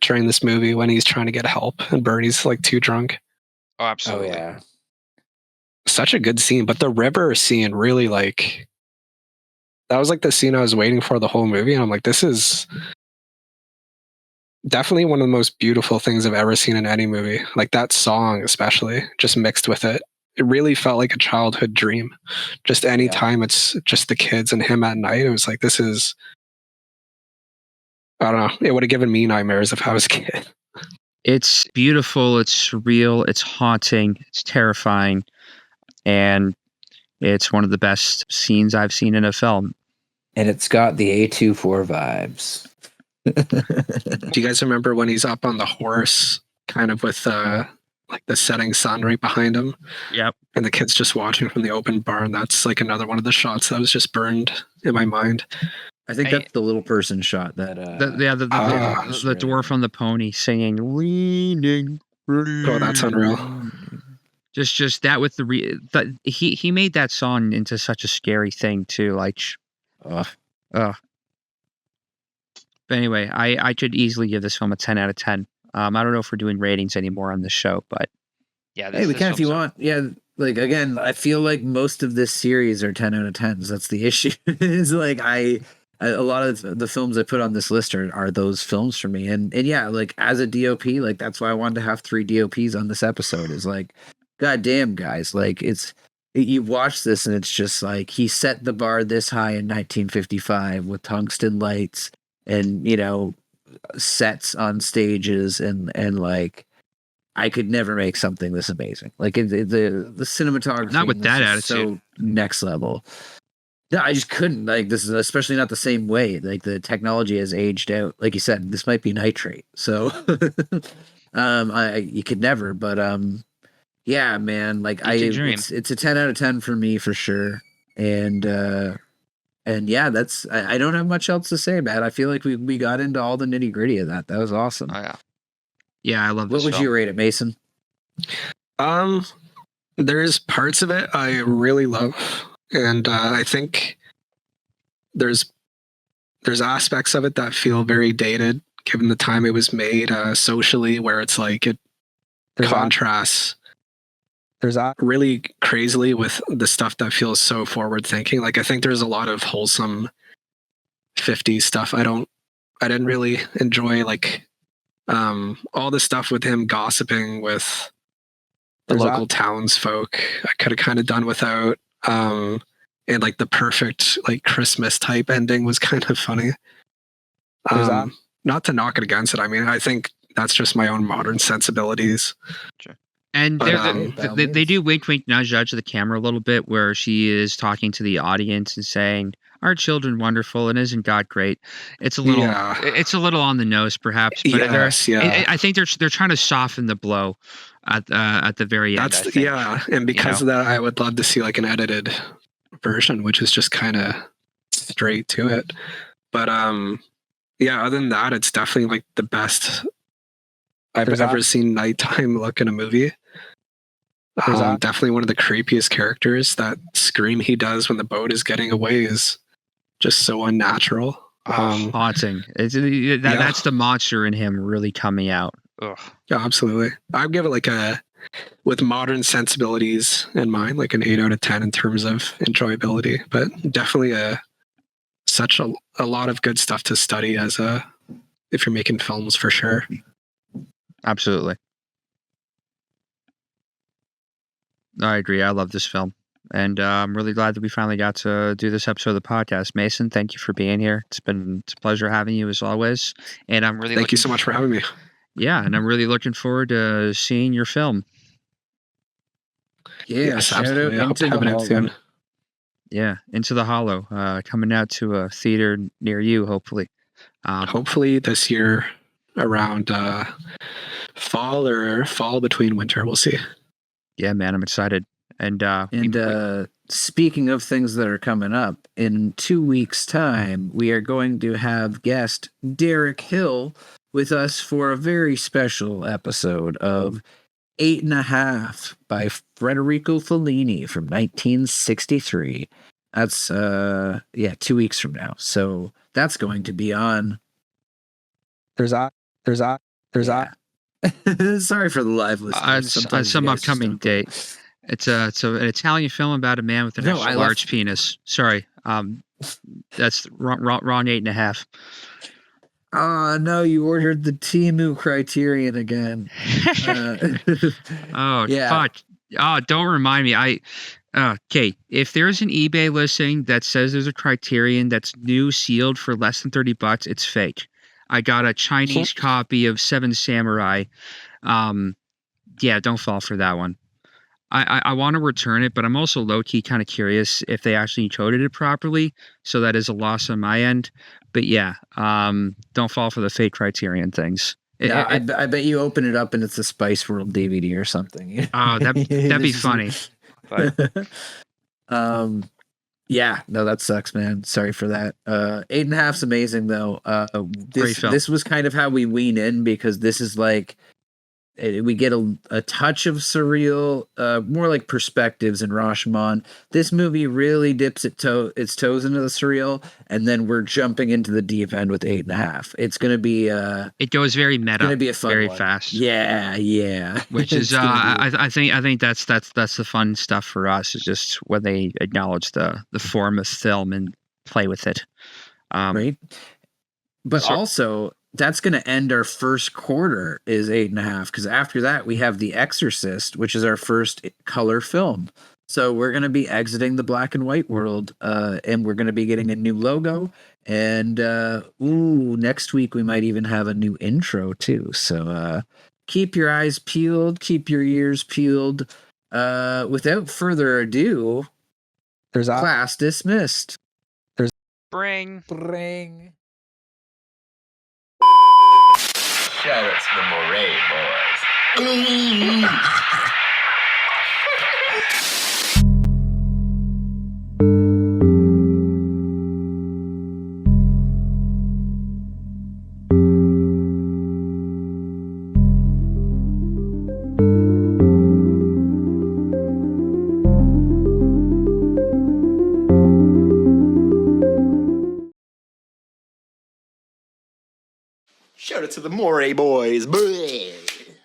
during this movie when he's trying to get help and Bernie's like too drunk. Oh, absolutely. Oh yeah. Such a good scene. But the river scene really, like, that was like the scene I was waiting for the whole movie. And I'm like, this is definitely one of the most beautiful things I've ever seen in any movie. Like that song, especially, just mixed with it. It really felt like a childhood dream. Just any time it's just the kids and him at night, it was like, this is, I don't know. It would have given me nightmares if I was a kid. It's beautiful, it's surreal, it's haunting, it's terrifying, and it's one of the best scenes I've seen in a film. And it's got the A24 vibes. Do you guys remember when he's up on the horse, kind of with like the setting sun right behind him? Yep. And the kid's just watching from the open barn. That's like another one of the shots that was just burned in my mind. I think that's the little person shot that The dwarf on the pony singing leaning. Oh, that's unreal. Just that with he made that song into such a scary thing too. Like, But anyway, I could easily give this film a 10 out of 10. I don't know if we're doing ratings anymore on this show, but yeah, hey, we can if you want. Yeah, like again, I feel like most of this series are 10 out of 10s. That's the issue. Is like a lot of the films I put on this list are those films for me. And yeah, like as a DOP, like that's why I wanted to have 3 DOPs on this episode. Is like, god damn, guys, like you watch this and it's just like he set the bar this high in 1955 with tungsten lights and sets on stages and like I could never make something this amazing. Like the cinematography, not with that attitude, so next level. No, I just couldn't. Like this is especially not the same way. Like the technology has aged out. Like you said, this might be nitrate. So, you could never. But yeah, man. Like it's a 10 out of 10 for me for sure. And yeah, that's I don't have much else to say, Matt. I feel like we got into all the nitty gritty of that. That was awesome. Oh yeah. Yeah, I love this. What would you rate it, Mason? There's parts of it I really love. And I think there's aspects of it that feel very dated, given the time it was made socially, where it's like it contrasts. There's really crazily with the stuff that feels so forward thinking. Like I think there's a lot of wholesome 50s stuff. I didn't really enjoy, like all the stuff with him gossiping with the local townsfolk. I could have kind of done without. And like the perfect like Christmas type ending was kind of funny. Not to knock it against it. I mean, I think that's just my own modern sensibilities. Sure. And they do wink, nudge to the camera a little bit, where she is talking to the audience and saying, "Are children wonderful? And isn't God great?" It's a little, it's a little on the nose, perhaps. But I think they're trying to soften the blow at the very end. And because of that, I would love to see like an edited version, which is just kind of straight to it. But other than that, it's definitely like the best I've ever seen nighttime look in a movie. Definitely one of the creepiest characters. That scream he does when the boat is getting away is just so unnatural. Haunting. That's the monster in him really coming out. Ugh. Yeah, absolutely. I'd give it like with modern sensibilities in mind, like an 8 out of 10 in terms of enjoyability, but definitely such a lot of good stuff to study if you're making films, for sure. Absolutely. I agree. I love this film. And I'm really glad that we finally got to do this episode of the podcast. Mason, thank you for being here. It's a pleasure having you as always. And I'm really Thank you so much for having me. Yeah, and I'm really looking forward to seeing your film. Yeah, Yes, shout out absolutely. I hope to Into have the it out soon. Hollow. Yeah, Into the Hollow, coming out to a theater near you, hopefully. Hopefully this year around fall between winter. We'll see. Yeah, man, I'm excited. And speaking of things that are coming up, in 2 weeks' time, we are going to have guest Derek Hill with us for a very special episode of 8.5 by Federico Fellini from 1963. That's 2 weeks from now. So that's going to be on. There's Sorry for the live listeners. some upcoming date. It's an Italian film about a man with an extra large penis. Sorry, that's wrong 8.5. Oh no, you ordered the Temu Criterion again. Oh yeah. Fuck! Oh, don't remind me. Okay, if there's an eBay listing that says there's a Criterion that's new sealed for less than $30, it's fake. I got a Chinese copy of Seven Samurai. Yeah, don't fall for that one. I want to return it, but I'm also low-key kind of curious if they actually coded it properly, so that is a loss on my end. But yeah, don't fall for the fake Criterion things. I bet you open it up and it's a Spice World DVD or something. Oh, that'd be funny. But yeah, no, that sucks, man. Sorry for that. 8.5's amazing though. This was kind of how we wean in, because this is like, we get a touch of surreal, more like perspectives in Rashomon. This movie really dips its toes into the surreal, and then we're jumping into the deep end with 8.5. It's gonna be it goes very meta. It's gonna be a fun very one. Fast. Yeah. Which is I think that's the fun stuff for us, is just when they acknowledge the form of film and play with it. Right. But also, that's going to end our first quarter is 8.5, because after that we have The Exorcist, which is our first color film. So we're going to be exiting the black and white world, and we're going to be getting a new logo. And next week we might even have a new intro too. So keep your eyes peeled, keep your ears peeled. Without further ado, class dismissed. Bring. Shout out to the MOIRÉ boys. Shout out to the MOIRÉ boys.